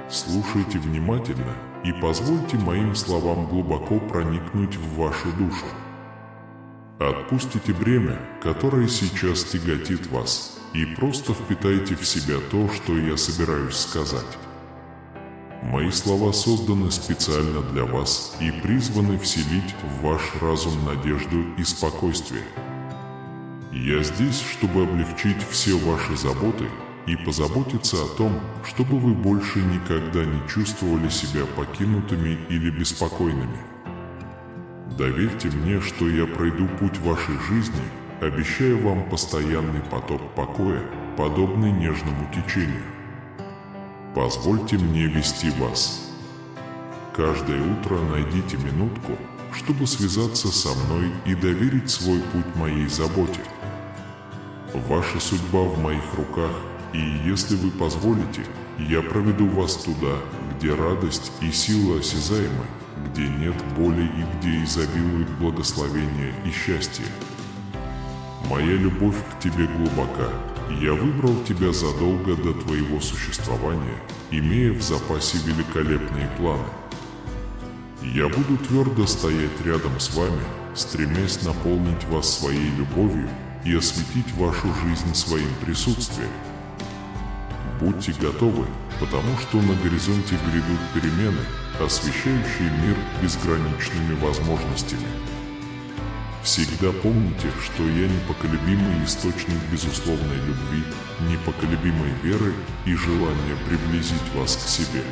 Слушайте внимательно и позвольте моим словам глубоко проникнуть в вашу душу. Отпустите бремя, которое сейчас тяготит вас, и просто впитайте в себя то, что я собираюсь сказать. Мои слова созданы специально для вас и призваны вселить в ваш разум надежду и спокойствие. Я здесь, чтобы облегчить все ваши заботы и позаботиться о том, чтобы вы больше никогда не чувствовали себя покинутыми или беспокойными. Доверьте мне, что я пройду путь вашей жизни, обещая вам постоянный поток покоя, подобный нежному течению. Позвольте мне вести вас. Каждое утро найдите минутку, чтобы связаться со мной и доверить свой путь моей заботе. Ваша судьба в моих руках, и если вы позволите, я проведу вас туда, где радость и сила осязаемы, где нет боли и где изобилует благословение и счастье. Моя любовь к тебе глубока. Я выбрал тебя задолго до твоего существования, имея в запасе великолепные планы. Я буду твердо стоять рядом с вами, стремясь наполнить вас своей любовью и осветить вашу жизнь своим присутствием. Будьте готовы, потому что на горизонте грядут перемены, освещающие мир безграничными возможностями. Всегда помните, что я непоколебимый источник безусловной любви, непоколебимой веры и желания приблизить вас к себе.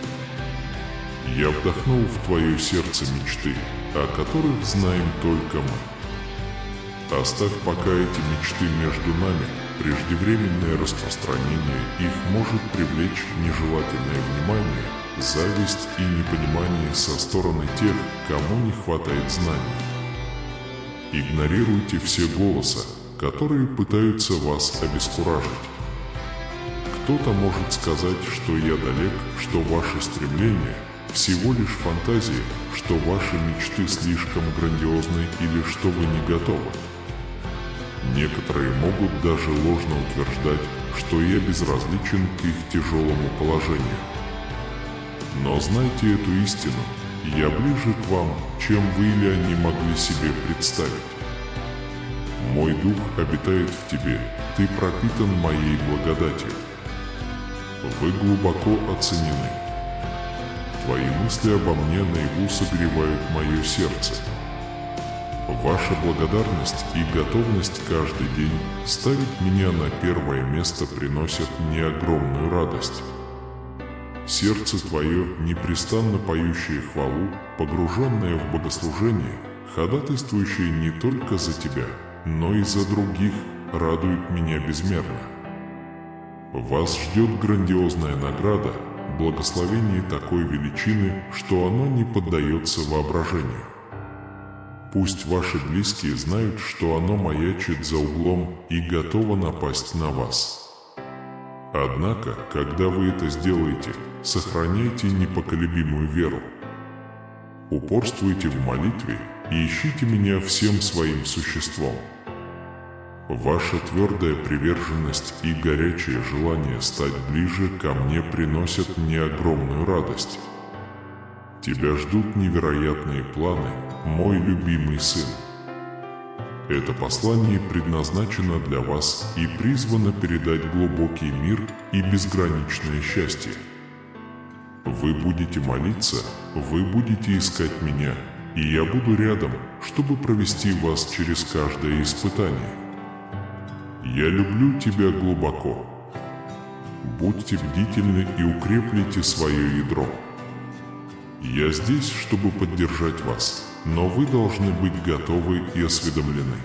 Я вдохнул в твое сердце мечты, о которых знаем только мы. Оставь пока эти мечты между нами, преждевременное распространение их может привлечь нежелательное внимание, зависть и непонимание со стороны тех, кому не хватает знаний. Игнорируйте все голоса, которые пытаются вас обескуражить. Кто-то может сказать, что я далек, что ваши стремления всего лишь фантазии, что ваши мечты слишком грандиозны или что вы не готовы. Некоторые могут даже ложно утверждать, что я безразличен к их тяжелому положению. Но знайте эту истину. Я ближе к вам, чем вы или они могли себе представить. Мой дух обитает в тебе, ты пропитан моей благодатью. Вы глубоко оценены. Твои мысли обо мне наяву согревают мое сердце. Ваша благодарность и готовность каждый день ставить меня на первое место приносят мне огромную радость. Сердце твое, непрестанно поющее хвалу, погруженное в богослужение, ходатайствующее не только за тебя, но и за других, радует меня безмерно. Вас ждет грандиозная награда, благословение такой величины, что оно не поддается воображению. Пусть ваши близкие знают, что оно маячит за углом и готово напасть на вас. Однако, когда вы это сделаете, сохраняйте непоколебимую веру. Упорствуйте в молитве и ищите меня всем своим существом. Ваша твердая приверженность и горячее желание стать ближе ко мне приносят мне огромную радость. Тебя ждут невероятные планы, мой любимый сын. Это послание предназначено для вас и призвано передать глубокий мир и безграничное счастье. Вы будете молиться, вы будете искать меня, и я буду рядом, чтобы провести вас через каждое испытание. Я люблю тебя глубоко. Будьте бдительны и укреплите свое ядро. Я здесь, чтобы поддержать вас, но вы должны быть готовы и осведомлены.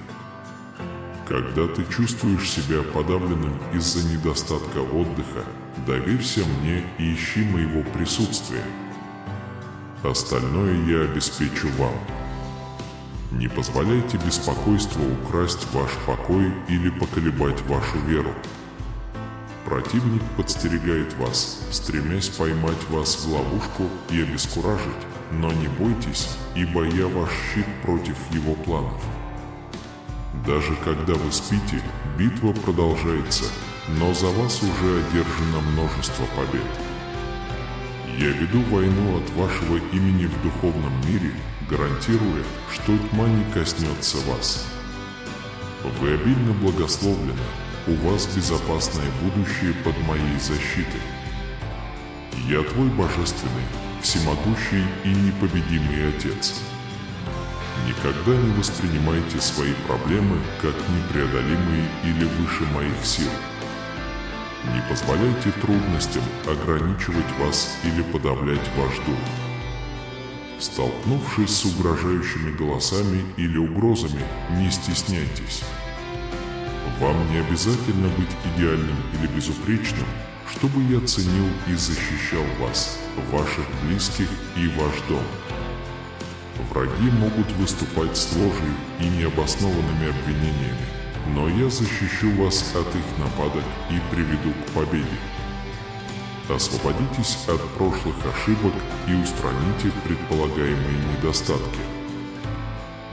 Когда ты чувствуешь себя подавленным из-за недостатка отдыха, доверься мне и ищи моего присутствия. Остальное я обеспечу вам. Не позволяйте беспокойству украсть ваш покой или поколебать вашу веру. Противник подстерегает вас, стремясь поймать вас в ловушку и обескуражить, но не бойтесь, ибо я ваш щит против его планов. Даже когда вы спите, битва продолжается, но за вас уже одержано множество побед. Я веду войну от вашего имени в духовном мире, гарантируя, что тьма не коснется вас. Вы обильно благословлены, у вас безопасное будущее под моей защитой. Я твой божественный, всемогущий и непобедимый Отец. Никогда не воспринимайте свои проблемы как непреодолимые или выше моих сил. Не позволяйте трудностям ограничивать вас или подавлять ваш дух. Столкнувшись с угрожающими голосами или угрозами, не стесняйтесь. Вам не обязательно быть идеальным или безупречным, чтобы я ценил и защищал вас, ваших близких и ваш дом. Враги могут выступать с ложью и необоснованными обвинениями, но я защищу вас от их нападок и приведу к победе. Освободитесь от прошлых ошибок и устраните предполагаемые недостатки.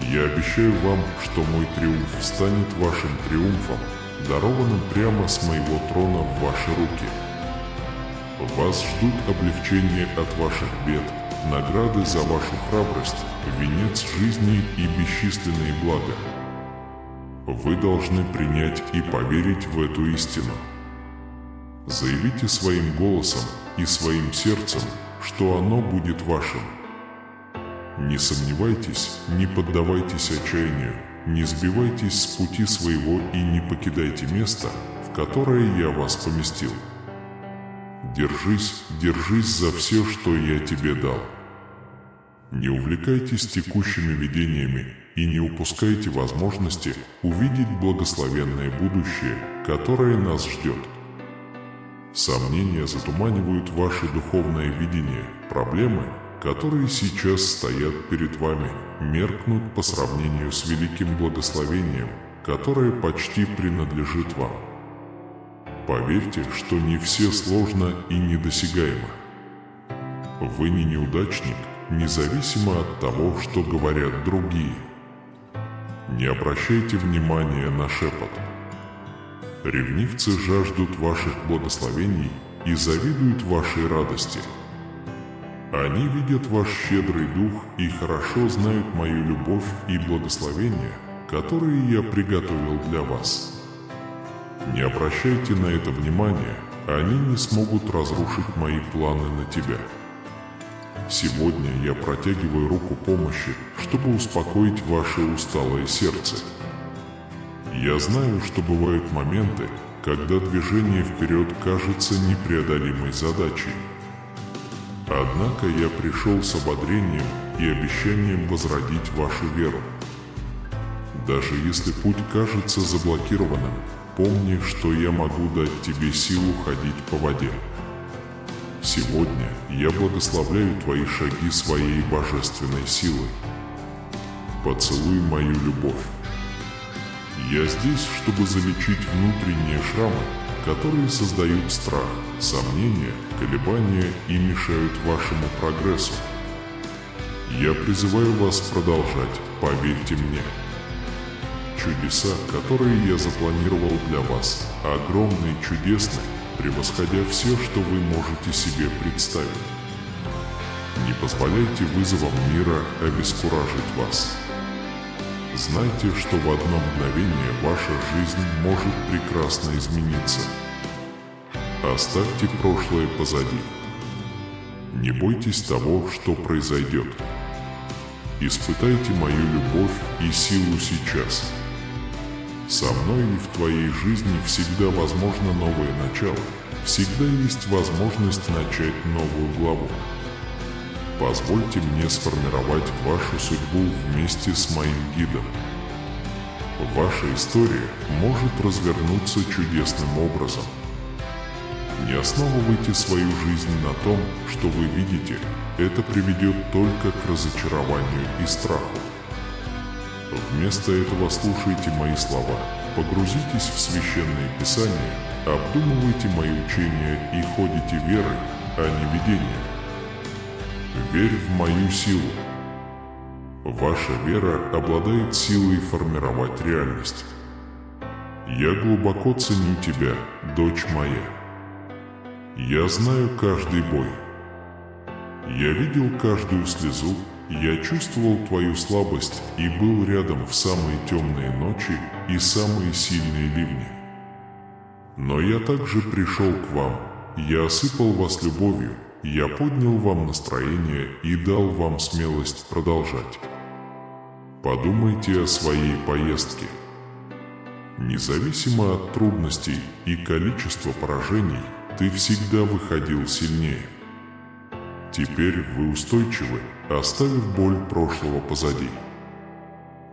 Я обещаю вам, что мой триумф станет вашим триумфом, дарованным прямо с моего трона в ваши руки. Вас ждут облегчения от ваших бед, награды за вашу храбрость, венец жизни и бесчисленные блага. Вы должны принять и поверить в эту истину. Заявите своим голосом и своим сердцем, что оно будет вашим. Не сомневайтесь, не поддавайтесь отчаянию, не сбивайтесь с пути своего и не покидайте место, в которое я вас поместил. Держись, держись за все, что я тебе дал. Не увлекайтесь текущими видениями и не упускайте возможности увидеть благословенное будущее, которое нас ждет. Сомнения затуманивают ваше духовное видение, проблемы, которые сейчас стоят перед вами, меркнут по сравнению с великим благословением, которое почти принадлежит вам. Поверьте, что не все сложно и недосягаемо. Вы не неудачник, независимо от того, что говорят другие. Не обращайте внимания на шепот. Ревнивцы жаждут ваших благословений и завидуют вашей радости. Они видят ваш щедрый дух и хорошо знают мою любовь и благословение, которые я приготовил для вас. Не обращайте на это внимания, они не смогут разрушить мои планы на тебя. Сегодня я протягиваю руку помощи, чтобы успокоить ваше усталое сердце. Я знаю, что бывают моменты, когда движение вперед кажется непреодолимой задачей. Однако я пришел с ободрением и обещанием возродить вашу веру. Даже если путь кажется заблокированным, помни, что я могу дать тебе силу ходить по воде. Сегодня я благословляю твои шаги своей божественной силой. Поцелуй мою любовь. Я здесь, чтобы залечить внутренние шрамы, которые создают страх, сомнения, колебания и мешают вашему прогрессу. Я призываю вас продолжать, поверьте мне. Чудеса, которые я запланировал для вас, огромны и чудесны, превосходя все, что вы можете себе представить. Не позволяйте вызовам мира обескуражить вас. Знайте, что в одно мгновение ваша жизнь может прекрасно измениться. Оставьте прошлое позади. Не бойтесь того, что произойдет. Испытайте мою любовь и силу сейчас. Со мной и в твоей жизни всегда возможно новое начало. Всегда есть возможность начать новую главу. Позвольте мне сформировать вашу судьбу вместе с моим гидом. Ваша история может развернуться чудесным образом. Не основывайте свою жизнь на том, что вы видите, это приведет только к разочарованию и страху. Вместо этого слушайте мои слова, погрузитесь в священные писания, обдумывайте мои учения и ходите верой, а не видением. Верь в мою силу. Ваша вера обладает силой формировать реальность. Я глубоко ценю тебя, дочь моя. Я знаю каждый бой. Я видел каждую слезу, я чувствовал твою слабость и был рядом в самые темные ночи и самые сильные ливни. Но я также пришел к вам, я осыпал вас любовью, я поднял вам настроение и дал вам смелость продолжать. Подумайте о своей поездке. Независимо от трудностей и количества поражений, ты всегда выходил сильнее. Теперь вы устойчивы, оставив боль прошлого позади.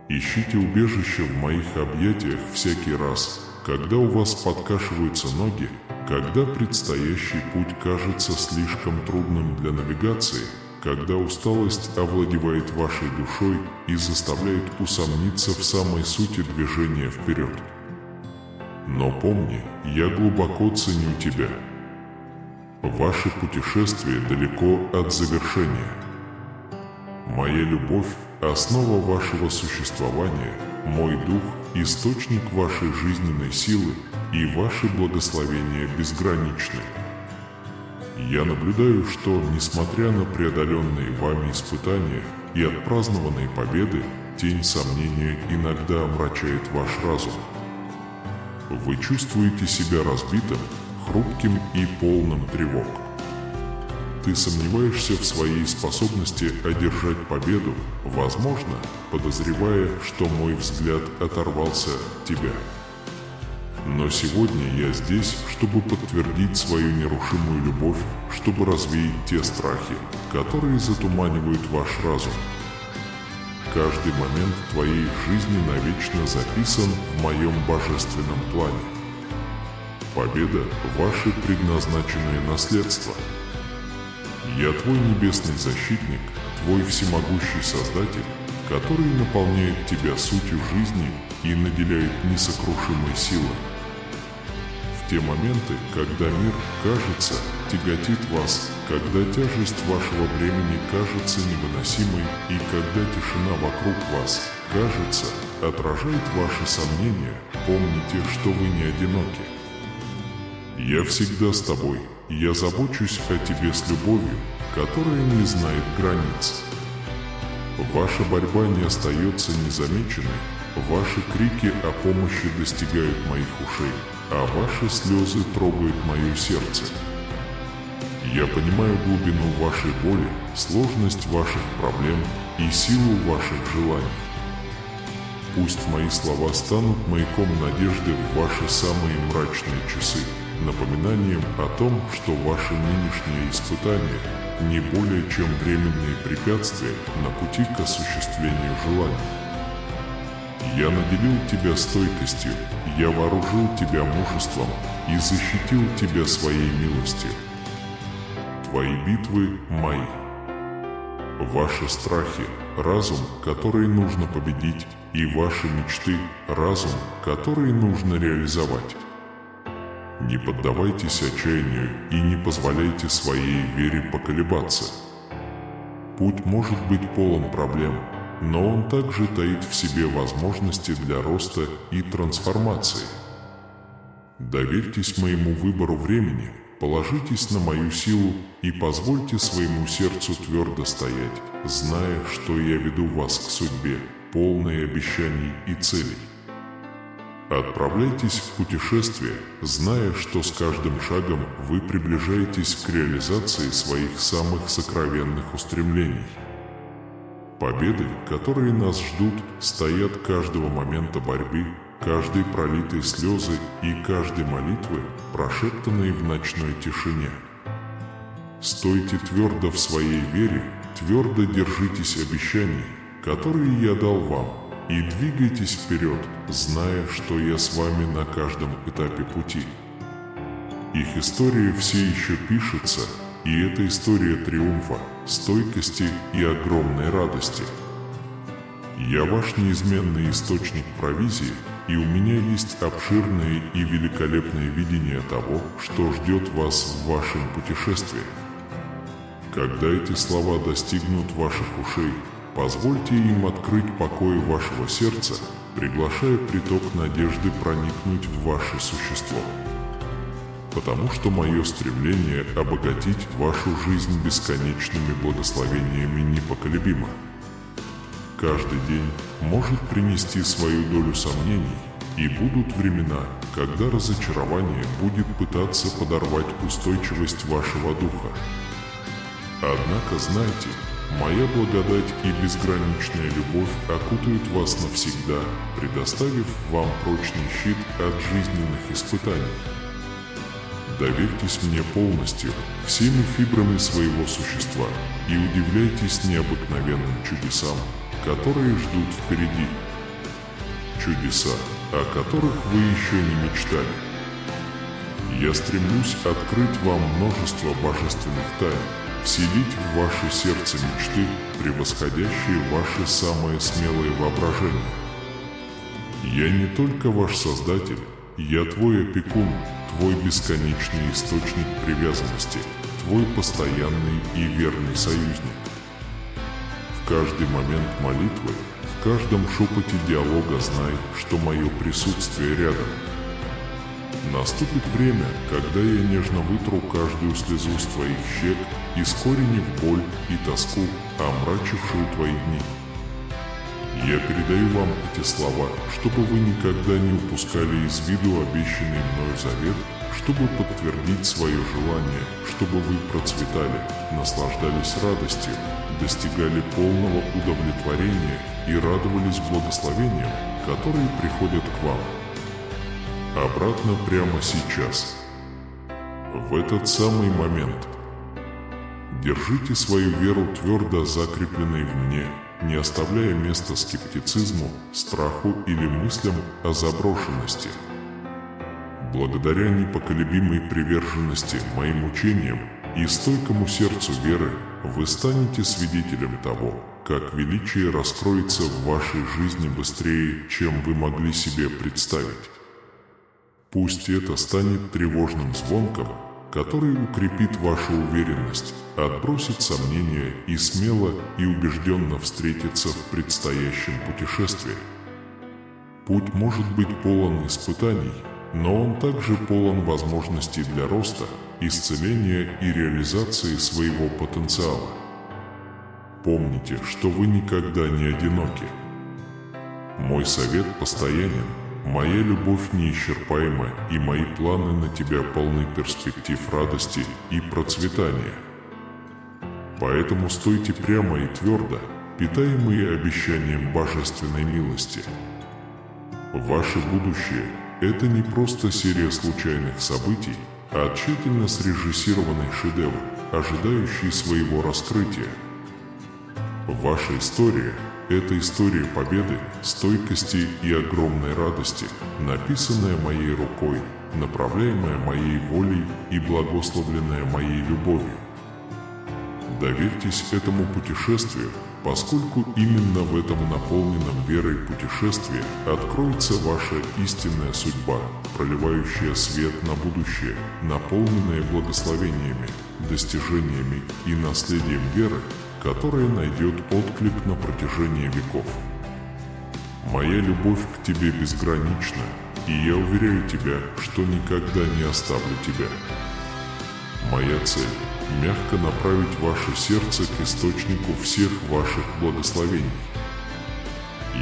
Ищите убежище в моих объятиях всякий раз, когда у вас подкашиваются ноги, когда предстоящий путь кажется слишком трудным для навигации, когда усталость овладевает вашей душой и заставляет усомниться в самой сути движения вперед. Но помни, я глубоко ценю тебя. Ваше путешествие далеко от завершения. Моя любовь – основа вашего существования, мой дух – источник вашей жизненной силы, и ваши благословения безграничны. Я наблюдаю, что, несмотря на преодоленные вами испытания и отпразднованные победы, тень сомнения иногда омрачает ваш разум. Вы чувствуете себя разбитым, хрупким и полным тревог. Ты сомневаешься в своей способности одержать победу, возможно, подозревая, что мой взгляд оторвался от тебя. Но сегодня я здесь, чтобы подтвердить свою нерушимую любовь, чтобы развеять те страхи, которые затуманивают ваш разум. Каждый момент твоей жизни навечно записан в моем божественном плане. Победа – ваше предназначенное наследство. Я твой небесный защитник, твой всемогущий Создатель, который наполняет тебя сутью жизни и наделяет несокрушимой силой. В те моменты, когда мир, кажется, тяготит вас, когда тяжесть вашего бремени кажется невыносимой и когда тишина вокруг вас, кажется, отражает ваши сомнения, помните, что вы не одиноки. Я всегда с тобой, я забочусь о тебе с любовью, которая не знает границ. Ваша борьба не остается незамеченной, ваши крики о помощи достигают моих ушей, а ваши слезы трогают мое сердце. Я понимаю глубину вашей боли, сложность ваших проблем и силу ваших желаний. Пусть мои слова станут маяком надежды в ваши самые мрачные часы, напоминанием о том, что ваши нынешние испытания не более чем временные препятствия на пути к осуществлению желаний. Я наделил тебя стойкостью, я вооружил тебя мужеством и защитил тебя своей милостью. Твои битвы мои. Ваши страхи – разум, который нужно победить, и ваши мечты – разум, который нужно реализовать. Не поддавайтесь отчаянию и не позволяйте своей вере поколебаться. Путь может быть полон проблем, но он также таит в себе возможности для роста и трансформации. Доверьтесь моему выбору времени, положитесь на мою силу и позвольте своему сердцу твердо стоять, зная, что я веду вас к судьбе, полной обещаний и целей. Отправляйтесь в путешествие, зная, что с каждым шагом вы приближаетесь к реализации своих самых сокровенных устремлений. Победы, которые нас ждут, стоят каждого момента борьбы, каждой пролитой слезы и каждой молитвы, прошептанной в ночной тишине. Стойте твердо в своей вере, твердо держитесь обещаний, которые я дал вам, и двигайтесь вперед, зная, что я с вами на каждом этапе пути. Их история все еще пишется, и это история триумфа, стойкости и огромной радости. Я ваш неизменный источник провизии, и у меня есть обширное и великолепное видение того, что ждет вас в вашем путешествии. Когда эти слова достигнут ваших ушей, позвольте им открыть покой вашего сердца, приглашая приток надежды проникнуть в ваше существо. потому что мое стремление обогатить вашу жизнь бесконечными благословениями непоколебимо. Каждый день может принести свою долю сомнений, и будут времена, когда разочарование будет пытаться подорвать устойчивость вашего духа. Однако знайте, моя благодать и безграничная любовь окутают вас навсегда, предоставив вам прочный щит от жизненных испытаний. Доверьтесь мне полностью, всеми фибрами своего существа, и удивляйтесь необыкновенным чудесам, которые ждут впереди. Чудеса, о которых вы еще не мечтали. Я стремлюсь открыть вам множество божественных тайн, вселить в ваше сердце мечты, превосходящие ваше самое смелое воображение. Я не только ваш Создатель, я твой опекун, твой бесконечный источник привязанности, твой постоянный и верный союзник. В каждый момент молитвы, в каждом шепоте диалога знай, что мое присутствие рядом. Наступит время, когда я нежно вытру каждую слезу с твоих щек, искоренив боль и тоску, омрачившую твои дни. Я передаю вам эти слова, чтобы вы никогда не упускали из виду обещанный мною завет, чтобы подтвердить свое желание, чтобы вы процветали, наслаждались радостью, достигали полного удовлетворения и радовались благословениям, которые приходят к вам. Обратно прямо сейчас. В этот самый момент. Держите свою веру твердо закрепленной в мне, не оставляя места скептицизму, страху или мыслям о заброшенности. Благодаря непоколебимой приверженности моим учениям и стойкому сердцу веры, вы станете свидетелем того, как величие раскроется в вашей жизни быстрее, чем вы могли себе представить. Пусть это станет тревожным звонком, который укрепит вашу уверенность, отбросит сомнения и смело и убежденно встретится в предстоящем путешествии. Путь может быть полон испытаний, но он также полон возможностей для роста, исцеления и реализации своего потенциала. Помните, что вы никогда не одиноки. Мой совет постоянен. Моя любовь неисчерпаема, и мои планы на тебя полны перспектив радости и процветания. Поэтому стойте прямо и твердо, питаемые обещанием божественной милости. Ваше будущее – это не просто серия случайных событий, а тщательно срежиссированный шедевр, ожидающий своего раскрытия. Ваша история – это история победы, стойкости и огромной радости, написанная моей рукой, направляемая моей волей и благословленная моей любовью. Доверьтесь этому путешествию, поскольку именно в этом наполненном верой путешествии откроется ваша истинная судьба, проливающая свет на будущее, наполненное благословениями, достижениями и наследием веры, которая найдет отклик на протяжении веков. Моя любовь к тебе безгранична, и я уверяю тебя, что никогда не оставлю тебя. Моя цель – мягко направить ваше сердце к источнику всех ваших благословений.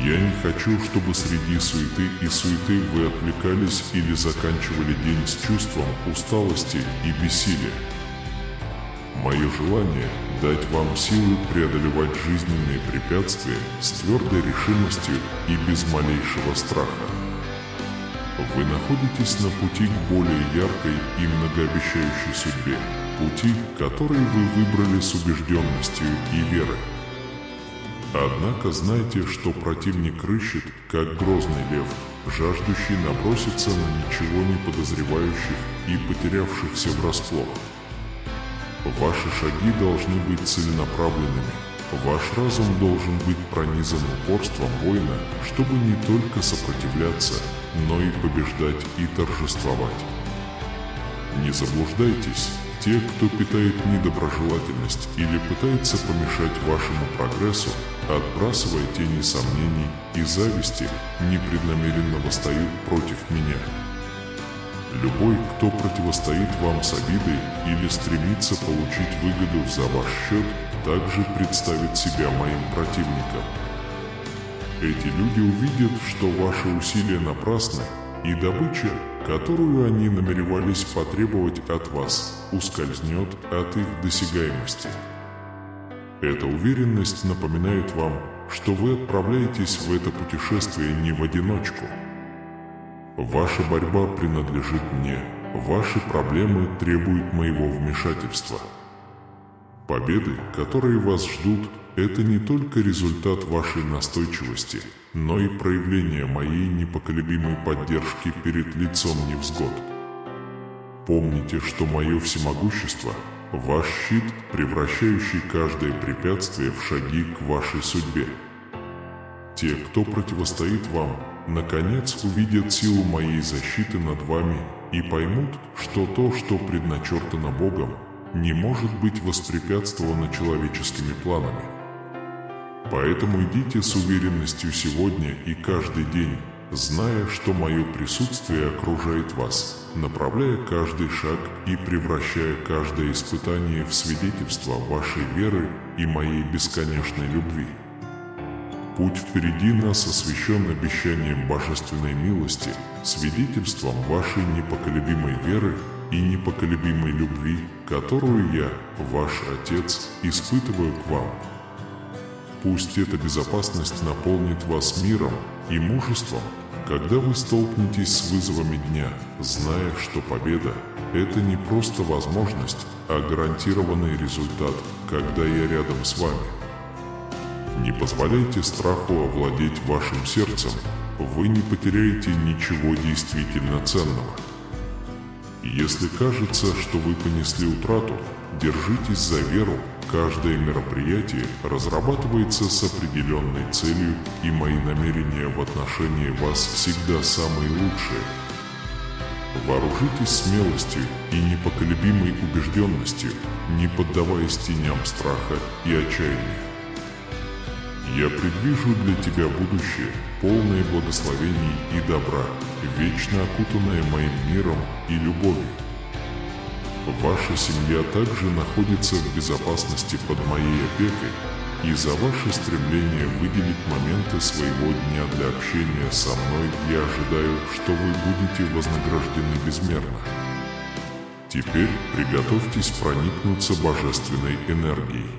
Я не хочу, чтобы среди суеты и суеты вы отвлекались или заканчивали день с чувством усталости и бессилия. Мое желание – дать вам силы преодолевать жизненные препятствия с твердой решимостью и без малейшего страха. Вы находитесь на пути к более яркой и многообещающей судьбе, пути, который вы выбрали с убежденностью и верой. Однако знайте, что противник рыщет, как грозный лев, жаждущий наброситься на ничего не подозревающих и потерявшихся врасплох. Ваши шаги должны быть целенаправленными. Ваш разум должен быть пронизан упорством воина, чтобы не только сопротивляться, но и побеждать и торжествовать. Не заблуждайтесь, те, кто питает недоброжелательность или пытается помешать вашему прогрессу, отбрасывая тени сомнений и зависти, непреднамеренно восстают против меня. Любой, кто противостоит вам с обидой или стремится получить выгоду за ваш счет, также представит себя моим противником. Эти люди увидят, что ваши усилия напрасны, и добыча, которую они намеревались потребовать от вас, ускользнет от их досягаемости. Эта уверенность напоминает вам, что вы отправляетесь в это путешествие не в одиночку. Ваша борьба принадлежит мне, ваши проблемы требуют моего вмешательства. Победы, которые вас ждут, это не только результат вашей настойчивости, но и проявление моей непоколебимой поддержки перед лицом невзгод. Помните, что мое всемогущество – ваш щит, превращающий каждое препятствие в шаги к вашей судьбе. Те, кто противостоит вам, наконец увидят силу моей защиты над вами и поймут, что то, что предначертано Богом, не может быть воспрепятствовано человеческими планами. Поэтому идите с уверенностью сегодня и каждый день, зная, что мое присутствие окружает вас, направляя каждый шаг и превращая каждое испытание в свидетельство вашей веры и моей бесконечной любви. Путь впереди нас освящен обещанием божественной милости, свидетельством вашей непоколебимой веры и непоколебимой любви, которую я, ваш Отец, испытываю к вам. Пусть эта безопасность наполнит вас миром и мужеством, когда вы столкнетесь с вызовами дня, зная, что победа – это не просто возможность, а гарантированный результат, когда я рядом с вами. Не позволяйте страху овладеть вашим сердцем, вы не потеряете ничего действительно ценного. Если кажется, что вы понесли утрату, держитесь за веру, каждое мероприятие разрабатывается с определенной целью, и мои намерения в отношении вас всегда самые лучшие. Вооружитесь смелостью и непоколебимой убежденностью, не поддаваясь теням страха и отчаяния. Я предвижу для тебя будущее, полное благословений и добра, вечно окутанное моим миром и любовью. Ваша семья также находится в безопасности под моей опекой, и за ваше стремление выделить моменты своего дня для общения со мной я ожидаю, что вы будете вознаграждены безмерно. Теперь приготовьтесь проникнуться божественной энергией.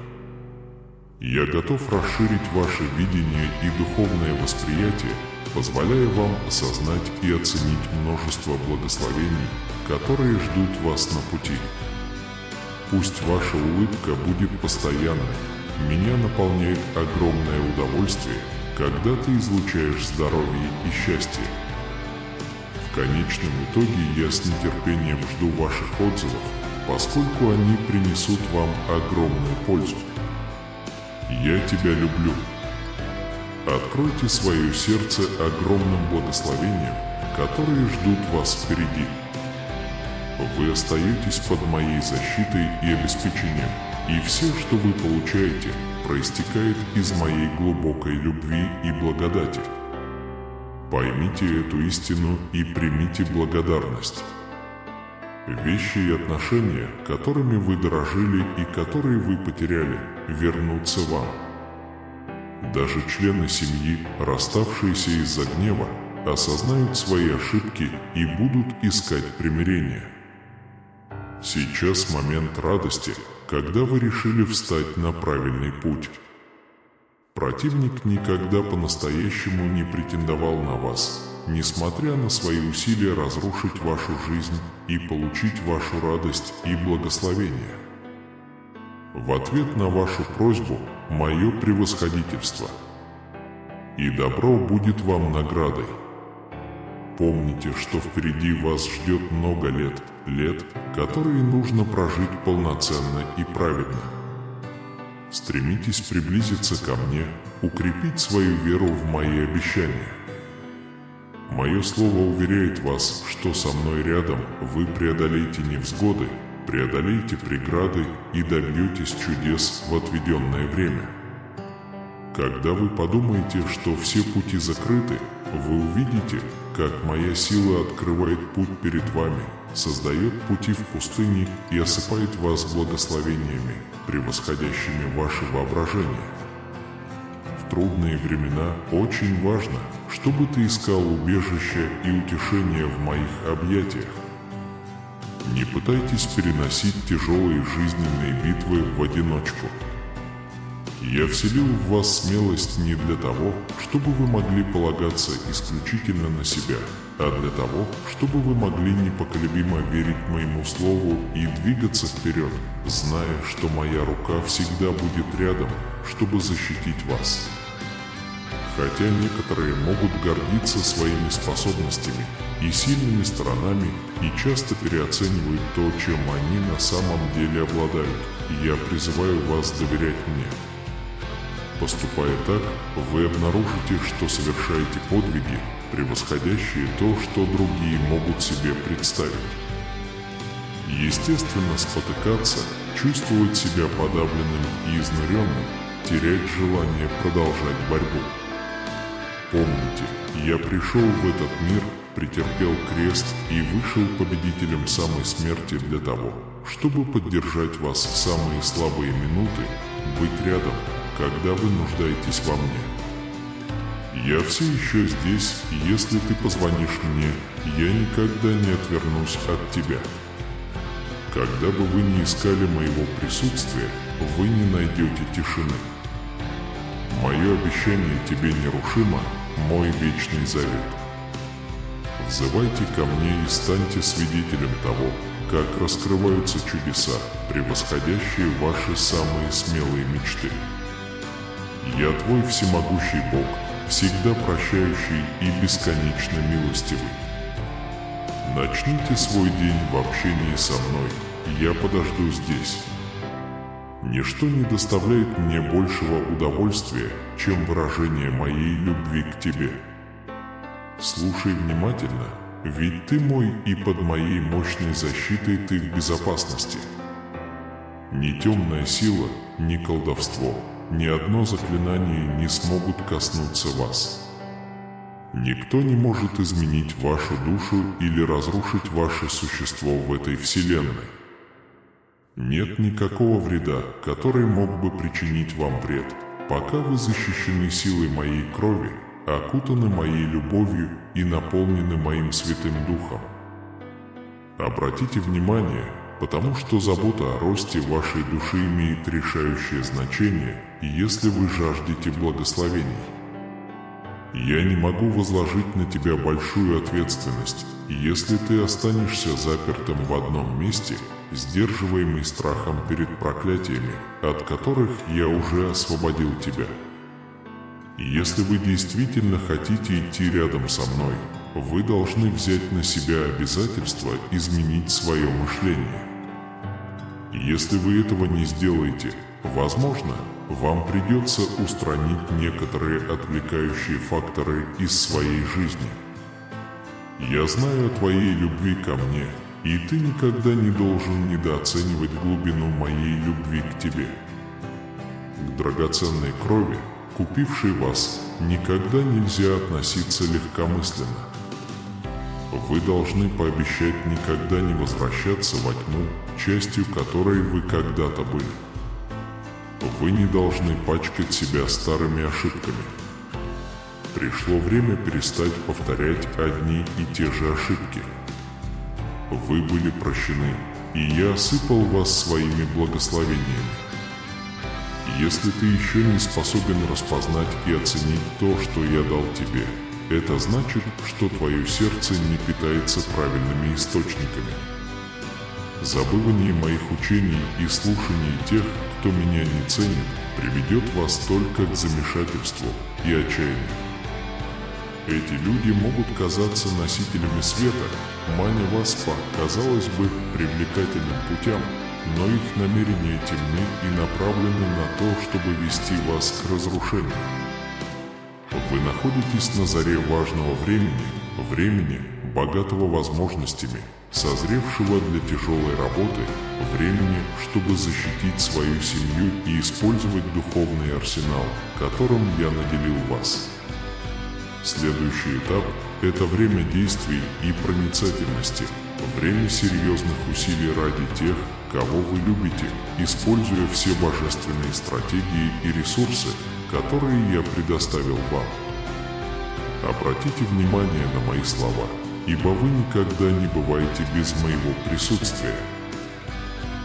Я готов расширить ваше видение и духовное восприятие, позволяя вам осознать и оценить множество благословений, которые ждут вас на пути. Пусть ваша улыбка будет постоянной. Меня наполняет огромное удовольствие, когда ты излучаешь здоровье и счастье. В конечном итоге я с нетерпением жду ваших отзывов, поскольку они принесут вам огромную пользу. Я тебя люблю. Откройте свое сердце огромным благословениям, которые ждут вас впереди. Вы остаетесь под моей защитой и обеспечением, и все, что вы получаете, проистекает из моей глубокой любви и благодати. Поймите эту истину и примите благодарность. Вещи и отношения, которыми вы дорожили и которые вы потеряли, вернутся вам. Даже члены семьи, расставшиеся из-за гнева, осознают свои ошибки и будут искать примирения. Сейчас момент радости, когда вы решили встать на правильный путь. Противник никогда по-настоящему не претендовал на вас, несмотря на свои усилия разрушить вашу жизнь и получить вашу радость и благословение. В ответ на вашу просьбу – мое превосходительство. И добро будет вам наградой. Помните, что впереди вас ждет много лет, которые нужно прожить полноценно и праведно. Стремитесь приблизиться ко мне, укрепить свою веру в мои обещания. Мое слово уверяет вас, что со мной рядом вы преодолеете невзгоды, преодолеете преграды и добьетесь чудес в отведенное время. Когда вы подумаете, что все пути закрыты, вы увидите, как моя сила открывает путь перед вами, создает пути в пустыне и осыпает вас благословениями, превосходящими ваше воображение. В трудные времена очень важно, чтобы ты искал убежище и утешение в моих объятиях. Не пытайтесь переносить тяжелые жизненные битвы в одиночку. Я вселил в вас смелость не для того, чтобы вы могли полагаться исключительно на себя, а для того, чтобы вы могли непоколебимо верить моему слову и двигаться вперед, зная, что моя рука всегда будет рядом, чтобы защитить вас. Хотя некоторые могут гордиться своими способностями и сильными сторонами и часто переоценивают то, чем они на самом деле обладают, я призываю вас доверять мне. Поступая так, вы обнаружите, что совершаете подвиги, превосходящие то, что другие могут себе представить. Естественно, спотыкаться, чувствовать себя подавленным и изнуренным, терять желание продолжать борьбу. Помните, я пришел в этот мир, претерпел крест и вышел победителем самой смерти для того, чтобы поддержать вас в самые слабые минуты, быть рядом, когда вы нуждаетесь во мне. Я все еще здесь, и если ты позвонишь мне, я никогда не отвернусь от тебя. Когда бы вы ни искали моего присутствия, вы не найдете тишины. Мое обещание тебе нерушимо, мой вечный завет. Взывайте ко мне и станьте свидетелем того, как раскрываются чудеса, превосходящие ваши самые смелые мечты. Я твой всемогущий Бог, всегда прощающий и бесконечно милостивый. Начните свой день в общении со мной, я подожду здесь. Ничто не доставляет мне большего удовольствия, чем выражение моей любви к тебе. Слушай внимательно, ведь ты мой, и под моей мощной защитой ты в безопасности. Ни темная сила, ни колдовство, ни одно заклинание не смогут коснуться вас. Никто не может изменить вашу душу или разрушить ваше существо в этой вселенной. Нет никакого вреда, который мог бы причинить вам вред, пока вы защищены силой моей крови, окутаны моей любовью и наполнены моим Святым Духом. Обратите внимание, потому что забота о росте вашей души имеет решающее значение, если вы жаждете благословений. Я не могу возложить на тебя большую ответственность, если ты останешься запертым в одном месте, сдерживаемый страхом перед проклятиями, от которых я уже освободил тебя. Если вы действительно хотите идти рядом со мной, вы должны взять на себя обязательство изменить свое мышление. Если вы этого не сделаете, возможно, вам придется устранить некоторые отвлекающие факторы из своей жизни. Я знаю о твоей любви ко мне, и ты никогда не должен недооценивать глубину моей любви к тебе. К драгоценной крови, купившей вас, никогда нельзя относиться легкомысленно. Вы должны пообещать никогда не возвращаться во тьму, частью которой вы когда-то были. Вы не должны пачкать себя старыми ошибками. Пришло время перестать повторять одни и те же ошибки. Вы были прощены, и я осыпал вас своими благословениями. Если ты еще не способен распознать и оценить то, что я дал тебе, это значит, что твое сердце не питается правильными источниками. Забывание моих учений и слушание тех, кто меня не ценит, приведет вас только к замешательству и отчаянию. Эти люди могут казаться носителями света, маня вас по, казалось бы, привлекательным путям, но их намерения темны и направлены на то, чтобы вести вас к разрушению. Вы находитесь на заре важного времени, богатого возможностями, созревшего для тяжелой работы, времени, чтобы защитить свою семью и использовать духовный арсенал, которым я наделил вас. Следующий этап – это время действий и проницательности, время серьезных усилий ради тех, кого вы любите, используя все божественные стратегии и ресурсы, которые я предоставил вам. Обратите внимание на мои слова, ибо вы никогда не бываете без моего присутствия.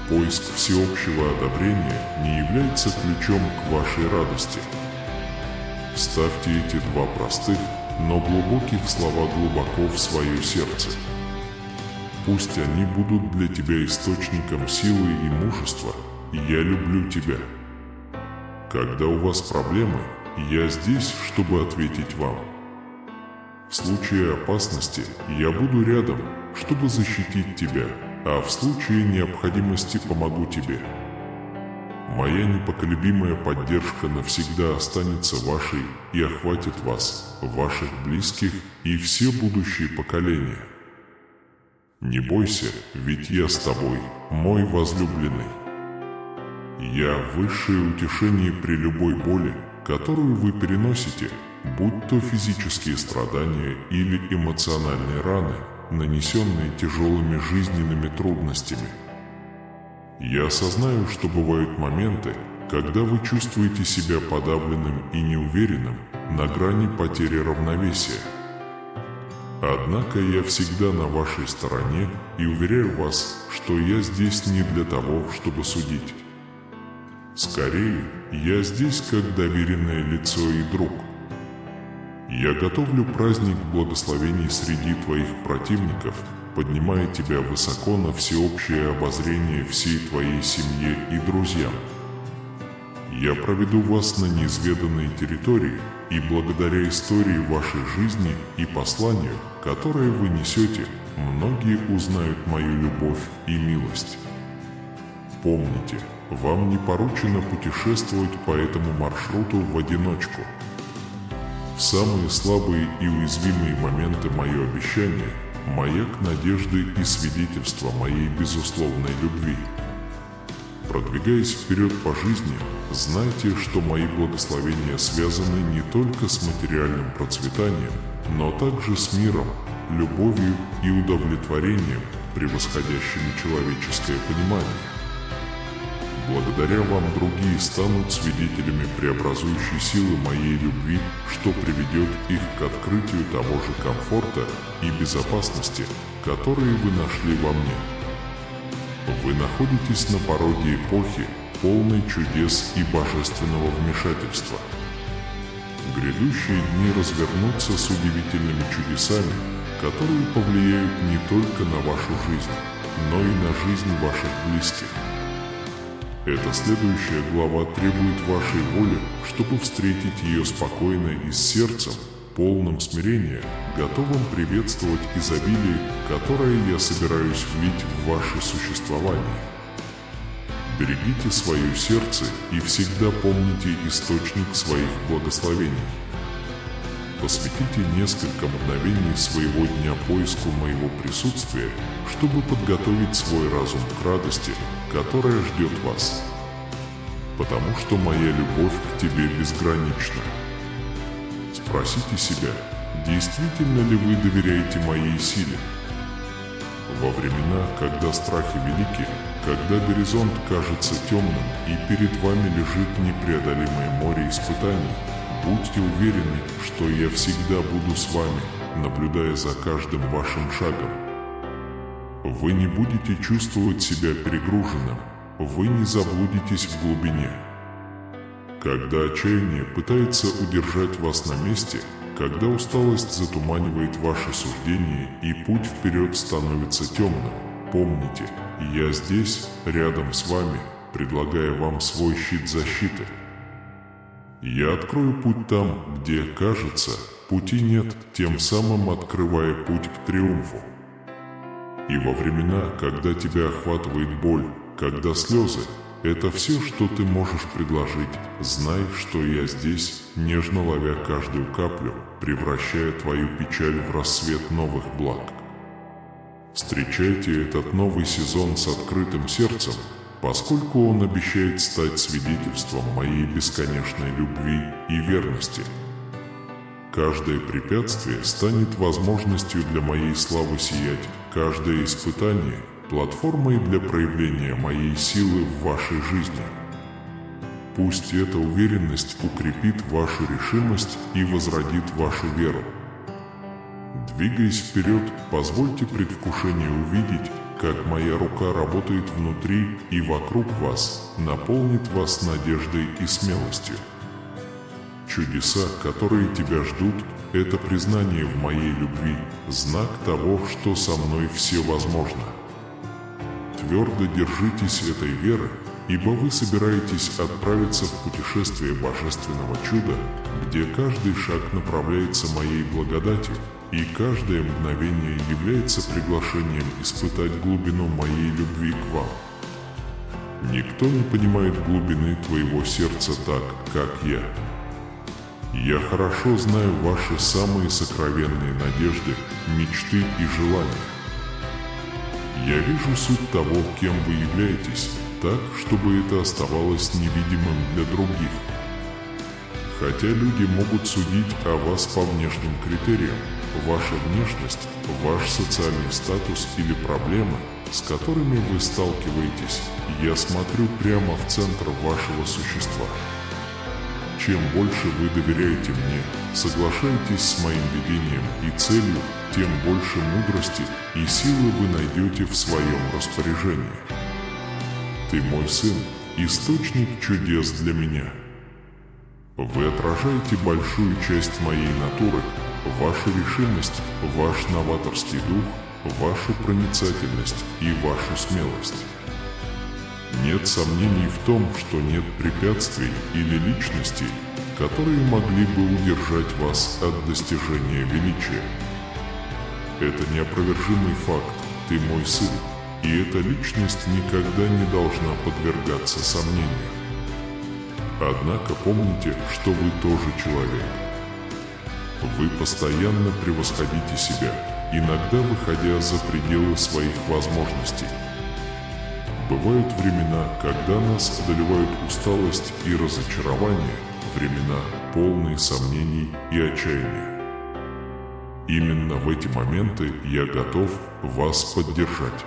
Поиск всеобщего одобрения не является ключом к вашей радости. Вставьте эти два простых, но глубоких слова глубоко в свое сердце. Пусть они будут для тебя источником силы и мужества. Я люблю тебя. Когда у вас проблемы, я здесь, чтобы ответить вам. В случае опасности я буду рядом, чтобы защитить тебя, а в случае необходимости помогу тебе. Моя непоколебимая поддержка навсегда останется вашей и охватит вас, ваших близких и все будущие поколения. Не бойся, ведь я с тобой, мой возлюбленный. Я высшее утешение при любой боли, которую вы переносите, будь то физические страдания или эмоциональные раны, нанесенные тяжелыми жизненными трудностями. Я осознаю, что бывают моменты, когда вы чувствуете себя подавленным и неуверенным, на грани потери равновесия. Однако я всегда на вашей стороне и уверяю вас, что я здесь не для того, чтобы судить. Скорее, я здесь как доверенное лицо и друг. Я готовлю праздник благословений среди твоих противников, поднимая тебя высоко на всеобщее обозрение всей твоей семье и друзьям. Я проведу вас на неизведанные территории, и благодаря истории вашей жизни и посланию, которое вы несете, многие узнают мою любовь и милость. Помните, вам не поручено путешествовать по этому маршруту в одиночку. В самые слабые и уязвимые моменты мое обещание – маяк надежды и свидетельство моей безусловной любви. Продвигаясь вперед по жизни, знайте, что мои благословения связаны не только с материальным процветанием, но также с миром, любовью и удовлетворением, превосходящими человеческое понимание. Благодаря вам другие станут свидетелями преобразующей силы моей любви, что приведет их к открытию того же комфорта и безопасности, которые вы нашли во мне. Вы находитесь на пороге эпохи, полной чудес и божественного вмешательства. Грядущие дни развернутся с удивительными чудесами, которые повлияют не только на вашу жизнь, но и на жизнь ваших близких. Эта следующая глава требует вашей воли, чтобы встретить ее спокойно и с сердцем, полным смирения, готовым приветствовать изобилие, которое я собираюсь влить в ваше существование. Берегите свое сердце и всегда помните источник своих благословений. Посвятите несколько мгновений своего дня поиску моего присутствия, чтобы подготовить свой разум к радости, которая ждет вас. Потому что моя любовь к тебе безгранична. Спросите себя, действительно ли вы доверяете моей силе? Во времена, когда страхи велики, когда горизонт кажется темным и перед вами лежит непреодолимое море испытаний, будьте уверены, что я всегда буду с вами, наблюдая за каждым вашим шагом. Вы не будете чувствовать себя перегруженным, вы не заблудитесь в глубине. Когда отчаяние пытается удержать вас на месте, когда усталость затуманивает ваши суждения и путь вперед становится темным, помните, я здесь, рядом с вами, предлагая вам свой щит защиты. Я открою путь там, где, кажется, пути нет, тем самым открывая путь к триумфу. И во времена, когда тебя охватывает боль, когда слезы, это все, что ты можешь предложить, знай, что я здесь, нежно ловя каждую каплю, превращая твою печаль в рассвет новых благ. Встречайте этот новый сезон с открытым сердцем, поскольку он обещает стать свидетельством моей бесконечной любви и верности. Каждое препятствие станет возможностью для моей славы сиять, каждое испытание – платформой для проявления моей силы в вашей жизни. Пусть эта уверенность укрепит вашу решимость и возродит вашу веру. Двигаясь вперед, позвольте предвкушению увидеть, как моя рука работает внутри и вокруг вас, наполнит вас надеждой и смелостью. Чудеса, которые тебя ждут, это признание в моей любви, знак того, что со мной все возможно. Твердо держитесь этой веры, ибо вы собираетесь отправиться в путешествие божественного чуда, где каждый шаг направляется моей благодатью, и каждое мгновение является приглашением испытать глубину моей любви к вам. Никто не понимает глубины твоего сердца так, как я. Я хорошо знаю ваши самые сокровенные надежды, мечты и желания. Я вижу суть того, кем вы являетесь, так, чтобы это оставалось невидимым для других. Хотя люди могут судить о вас по внешним критериям, ваша внешность, ваш социальный статус или проблемы, с которыми вы сталкиваетесь, я смотрю прямо в центр вашего существа. Чем больше вы доверяете мне, соглашаетесь с моим видением и целью, тем больше мудрости и силы вы найдете в своем распоряжении. Ты мой сын, источник чудес для меня. Вы отражаете большую часть моей натуры, вашу решимость, ваш новаторский дух, вашу проницательность и вашу смелость. Нет сомнений в том, что нет препятствий или личностей, которые могли бы удержать вас от достижения величия. Это неопровержимый факт, ты мой сын, и эта личность никогда не должна подвергаться сомнению. Однако помните, что вы тоже человек. Вы постоянно превосходите себя, иногда выходя за пределы своих возможностей. Бывают времена, когда нас одолевают усталость и разочарование, времена, полные сомнений и отчаяния. Именно в эти моменты я готов вас поддержать.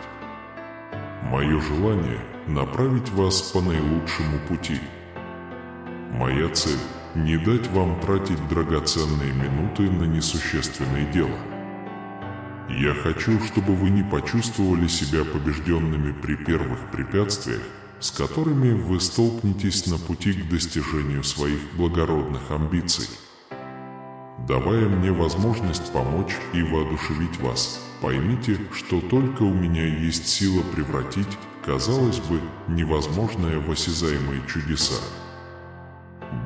Мое желание – направить вас по наилучшему пути. Моя цель – не дать вам тратить драгоценные минуты на несущественные дела. Я хочу, чтобы вы не почувствовали себя побежденными при первых препятствиях, с которыми вы столкнетесь на пути к достижению своих благородных амбиций. Давая мне возможность помочь и воодушевить вас, поймите, что только у меня есть сила превратить, казалось бы, невозможное в осязаемые чудеса.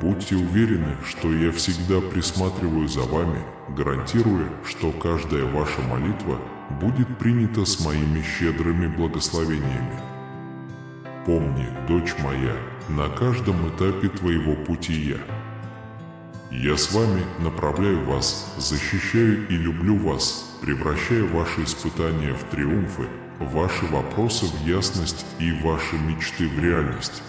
Будьте уверены, что я всегда присматриваю за вами, гарантируя, что каждая ваша молитва будет принята с моими щедрыми благословениями. Помни, дочь моя, на каждом этапе твоего пути я. Я с вами направляю вас, защищаю и люблю вас, превращая ваши испытания в триумфы, ваши вопросы в ясность и ваши мечты в реальность.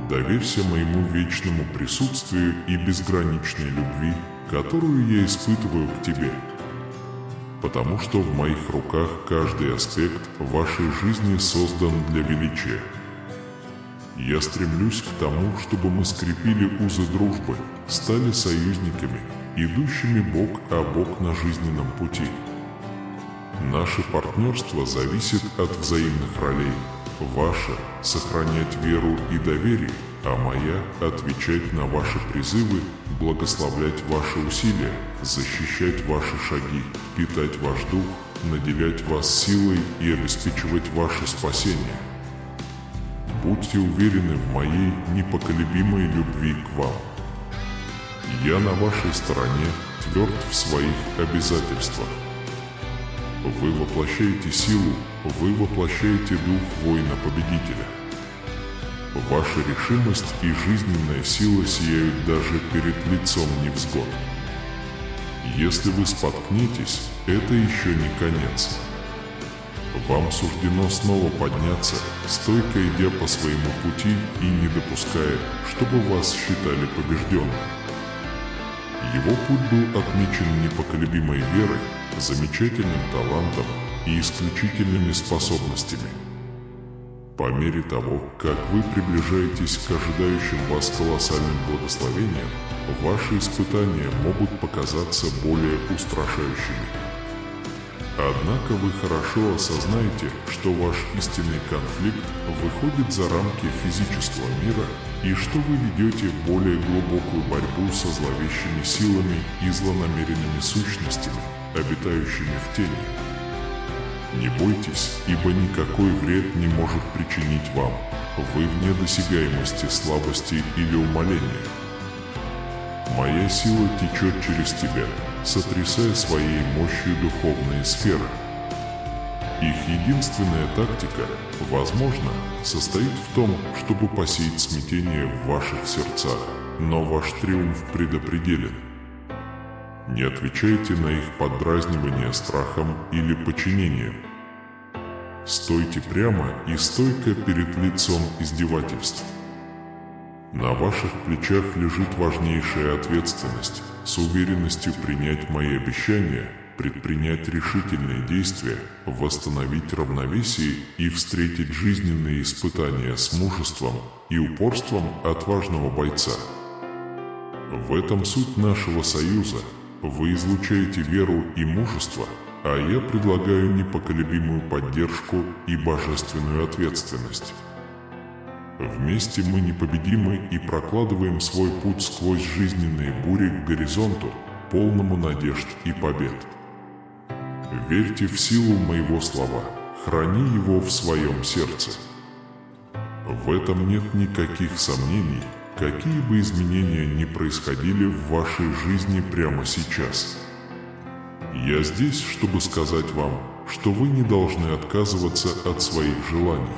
Доверься моему вечному присутствию и безграничной любви, которую я испытываю к тебе. Потому что в моих руках каждый аспект вашей жизни создан для величия. Я стремлюсь к тому, чтобы мы скрепили узы дружбы, стали союзниками, идущими бок о бок на жизненном пути. Наше партнерство зависит от взаимных ролей. Ваша – сохранять веру и доверие, а моя – отвечать на ваши призывы, благословлять ваши усилия, защищать ваши шаги, питать ваш дух, наделять вас силой и обеспечивать ваше спасение. Будьте уверены в моей непоколебимой любви к вам. Я на вашей стороне, тверд в своих обязательствах. Вы воплощаете силу, вы воплощаете дух воина-победителя. Ваша решимость и жизненная сила сияют даже перед лицом невзгод. Если вы споткнетесь, это еще не конец. Вам суждено снова подняться, стойко идя по своему пути и не допуская, чтобы вас считали побежденным. Его путь был отмечен непоколебимой верой, замечательным талантом и исключительными способностями. По мере того, как вы приближаетесь к ожидающим вас колоссальным благословениям, ваши испытания могут показаться более устрашающими. Однако вы хорошо осознаете, что ваш истинный конфликт выходит за рамки физического мира и что вы ведете более глубокую борьбу со зловещими силами и злонамеренными сущностями, обитающими в тени. Не бойтесь, ибо никакой вред не может причинить вам. Вы вне досягаемости слабости или умаления. Моя сила течет через тебя, сотрясая своей мощью духовные сферы. Их единственная тактика, возможно, состоит в том, чтобы посеять смятение в ваших сердцах, но ваш триумф предопределен. Не отвечайте на их поддразнивание страхом или подчинением. Стойте прямо и стойко перед лицом издевательств. На ваших плечах лежит важнейшая ответственность – с уверенностью принять мои обещания, предпринять решительные действия, восстановить равновесие и встретить жизненные испытания с мужеством и упорством отважного бойца. В этом суть нашего союза. Вы излучаете веру и мужество, а я предлагаю непоколебимую поддержку и божественную ответственность. Вместе мы непобедимы и прокладываем свой путь сквозь жизненные бури к горизонту, полному надежд и побед. Верьте в силу моего слова, храни его в своем сердце. В этом нет никаких сомнений, какие бы изменения ни происходили в вашей жизни прямо сейчас. Я здесь, чтобы сказать вам, что вы не должны отказываться от своих желаний.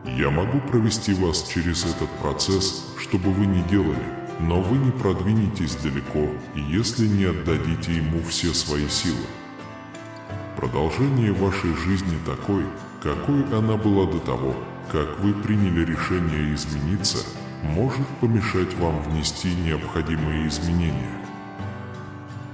Я могу провести вас через этот процесс, чтобы вы не делали, но вы не продвинетесь далеко, если не отдадите ему все свои силы. Продолжение вашей жизни такой, какой она была до того, как вы приняли решение измениться, может помешать вам внести необходимые изменения.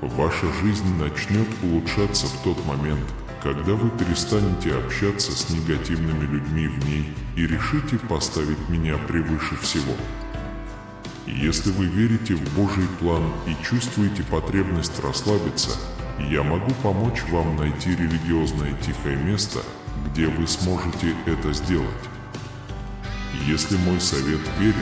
Ваша жизнь начнет улучшаться в тот момент, когда вы перестанете общаться с негативными людьми в ней и решите поставить меня превыше всего. Если вы верите в Божий план и чувствуете потребность расслабиться, я могу помочь вам найти религиозное тихое место, где вы сможете это сделать. Если мой совет верен,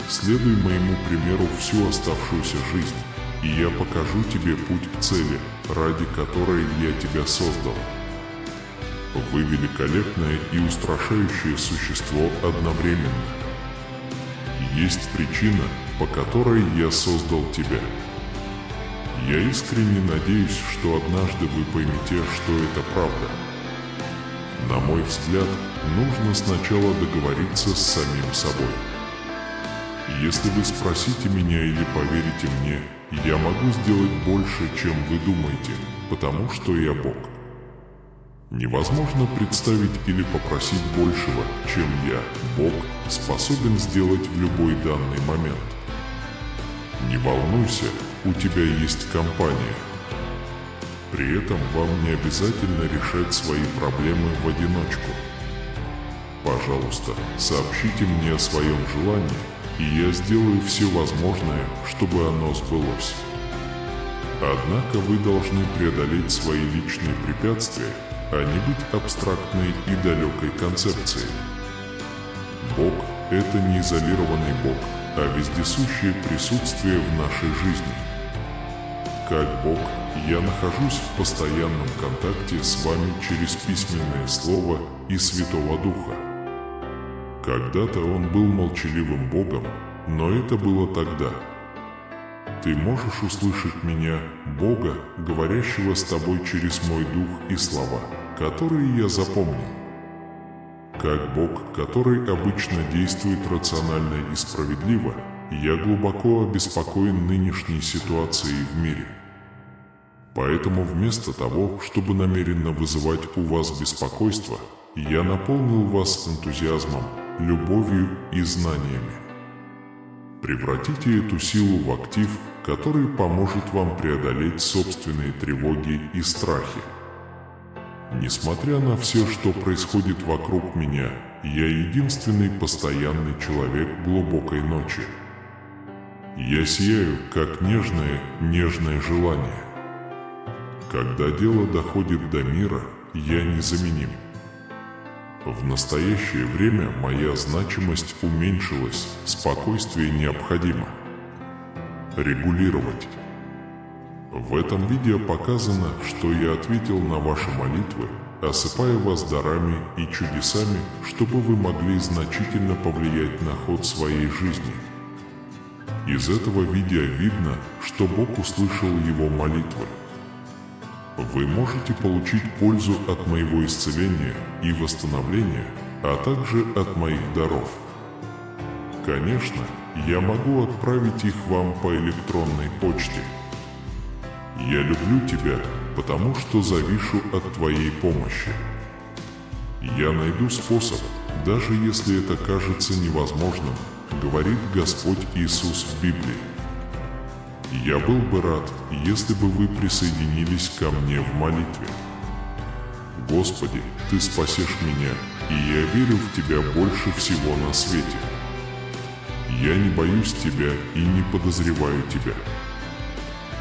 следуй моему примеру всю оставшуюся жизнь, и я покажу тебе путь к цели, ради которой я тебя создал. Вы великолепное и устрашающее существо одновременно. Есть причина, по которой я создал тебя. Я искренне надеюсь, что однажды вы поймете, что это правда. На мой взгляд, нужно сначала договориться с самим собой. Если вы спросите меня или поверите мне, я могу сделать больше, чем вы думаете, потому что я Бог. Невозможно представить или попросить большего, чем я, Бог, способен сделать в любой данный момент. Не волнуйся, у тебя есть компания. При этом вам не обязательно решать свои проблемы в одиночку. Пожалуйста, сообщите мне о своем желании, и я сделаю все возможное, чтобы оно сбылось. Однако вы должны преодолеть свои личные препятствия, а не быть абстрактной и далекой концепцией. Бог – это не изолированный Бог, а вездесущее присутствие в нашей жизни. Как Бог, я нахожусь в постоянном контакте с вами через письменное слово и Святого Духа. Когда-то Он был молчаливым Богом, но это было тогда. Ты можешь услышать меня, Бога, говорящего с тобой через мой дух и слова, которые я запомнил. Как Бог, который обычно действует рационально и справедливо, я глубоко обеспокоен нынешней ситуацией в мире. Поэтому вместо того, чтобы намеренно вызывать у вас беспокойство, я наполнил вас энтузиазмом, любовью и знаниями. Превратите эту силу в актив, который поможет вам преодолеть собственные тревоги и страхи. Несмотря на все, что происходит вокруг меня, я единственный постоянный человек глубокой ночи. Я сияю, как нежное желание. Когда дело доходит до мира, я незаменим. В настоящее время моя значимость уменьшилась, спокойствие необходимо регулировать. В этом видео показано, что я ответил на ваши молитвы, осыпая вас дарами и чудесами, чтобы вы могли значительно повлиять на ход своей жизни. Из этого видео видно, что Бог услышал его молитвы. Вы можете получить пользу от моего исцеления и восстановления, а также от моих даров. Конечно, я могу отправить их вам по электронной почте. Я люблю тебя, потому что завишу от твоей помощи. Я найду способ, даже если это кажется невозможным, говорит Господь Иисус в Библии. Я был бы рад, если бы вы присоединились ко мне в молитве. Господи, Ты спасешь меня, и я верю в Тебя больше всего на свете. Я не боюсь Тебя и не подозреваю Тебя.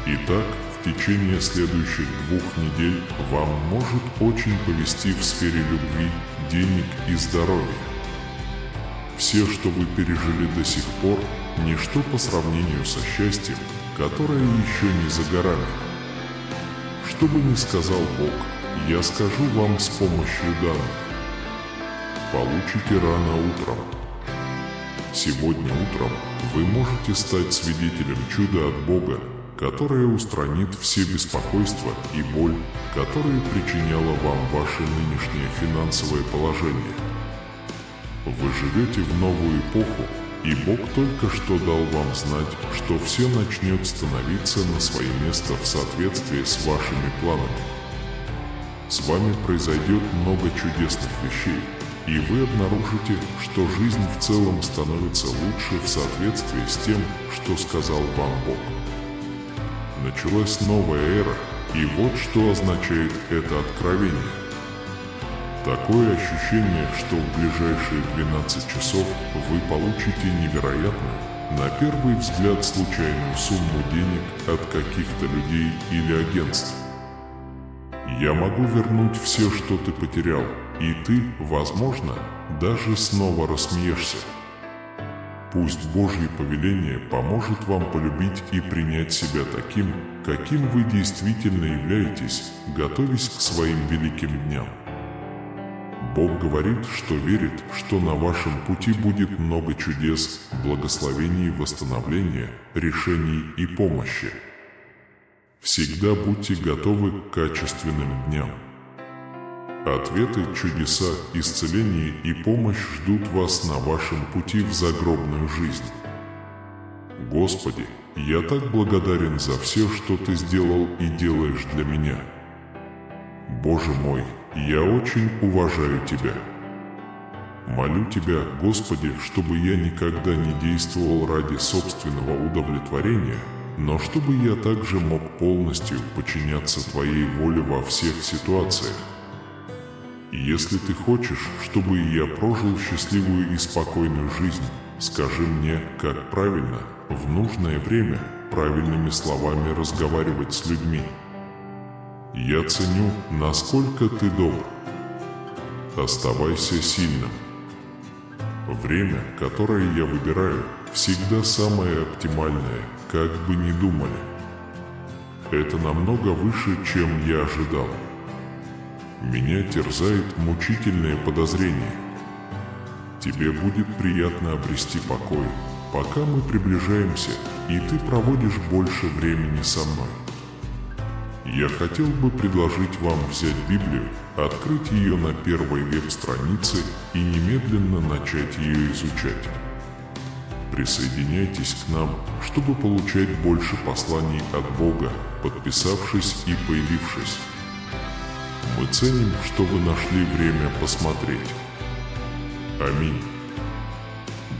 Итак, в течение следующих 2 недель вам может очень повезти в сфере любви, денег и здоровья. Все, что вы пережили до сих пор, ничто по сравнению со счастьем, которое еще не за горами. Что бы ни сказал Бог, я скажу вам с помощью данных. Получите рано утром. Сегодня утром вы можете стать свидетелем чуда от Бога, которое устранит все беспокойства и боль, которые причиняло вам ваше нынешнее финансовое положение. Вы живете в новую эпоху, и Бог только что дал вам знать, что все начнет становиться на свое место в соответствии с вашими планами. С вами произойдет много чудесных вещей, и вы обнаружите, что жизнь в целом становится лучше в соответствии с тем, что сказал вам Бог. Началась новая эра, и вот что означает это откровение. Такое ощущение, что в ближайшие 12 часов вы получите невероятную, на первый взгляд случайную сумму денег от каких-то людей или агентств. Я могу вернуть все, что ты потерял, и ты, возможно, даже снова рассмеешься. Пусть Божье повеление поможет вам полюбить и принять себя таким, каким вы действительно являетесь, готовясь к своим великим дням. Бог говорит, что верит, что на вашем пути будет много чудес, благословений, восстановления, решений и помощи. Всегда будьте готовы к качественным дням. Ответы, чудеса, исцеление и помощь ждут вас на вашем пути в загробную жизнь. Господи, я так благодарен за все, что Ты сделал и делаешь для меня. Боже мой, я очень уважаю Тебя. Молю Тебя, Господи, чтобы я никогда не действовал ради собственного удовлетворения, но чтобы я также мог полностью подчиняться Твоей воле во всех ситуациях. Если Ты хочешь, чтобы я прожил счастливую и спокойную жизнь, скажи мне, как правильно, в нужное время, правильными словами разговаривать с людьми. Я ценю, насколько Ты добр. Оставайся сильным. Время, которое я выбираю, всегда самое оптимальное, как бы ни думали. Это намного выше, чем я ожидал. Меня терзает мучительное подозрение. Тебе будет приятно обрести покой, пока мы приближаемся, и ты проводишь больше времени со мной. Я хотел бы предложить вам взять Библию, открыть ее на первой веб-странице и немедленно начать ее изучать. Присоединяйтесь к нам, чтобы получать больше посланий от Бога, подписавшись и появившись. Мы ценим, что вы нашли время посмотреть. Аминь.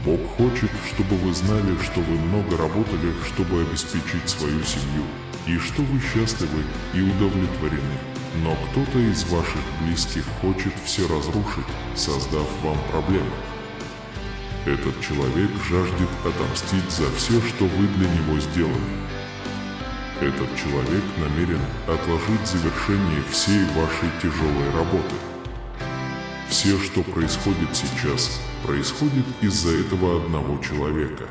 Бог хочет, чтобы вы знали, что вы много работали, чтобы обеспечить свою семью, и что вы счастливы и удовлетворены. Но кто-то из ваших близких хочет все разрушить, создав вам проблемы. Этот человек жаждет отомстить за все, что вы для него сделали. Этот человек намерен отложить завершение всей вашей тяжелой работы. Все, что происходит сейчас, происходит из-за этого одного человека.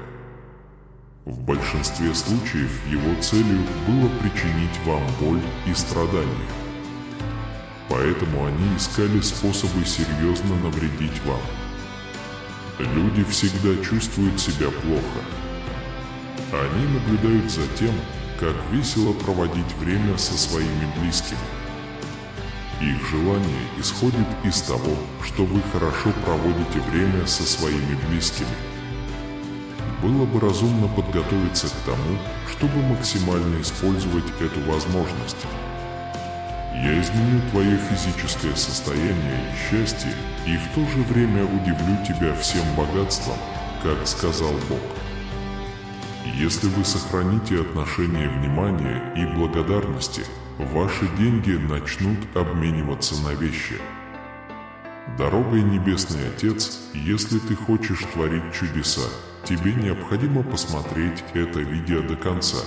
В большинстве случаев его целью было причинить вам боль и страдания. Поэтому они искали способы серьезно навредить вам. Люди всегда чувствуют себя плохо. Они наблюдают за тем, как весело проводить время со своими близкими. Их желание исходит из того, что вы хорошо проводите время со своими близкими. Было бы разумно подготовиться к тому, чтобы максимально использовать эту возможность. Я изменю твое физическое состояние и счастье, и в то же время удивлю тебя всем богатством, как сказал Бог. Если вы сохраните отношение внимания и благодарности, ваши деньги начнут обмениваться на вещи. Дорогой Небесный Отец, если ты хочешь творить чудеса, тебе необходимо посмотреть это видео до конца.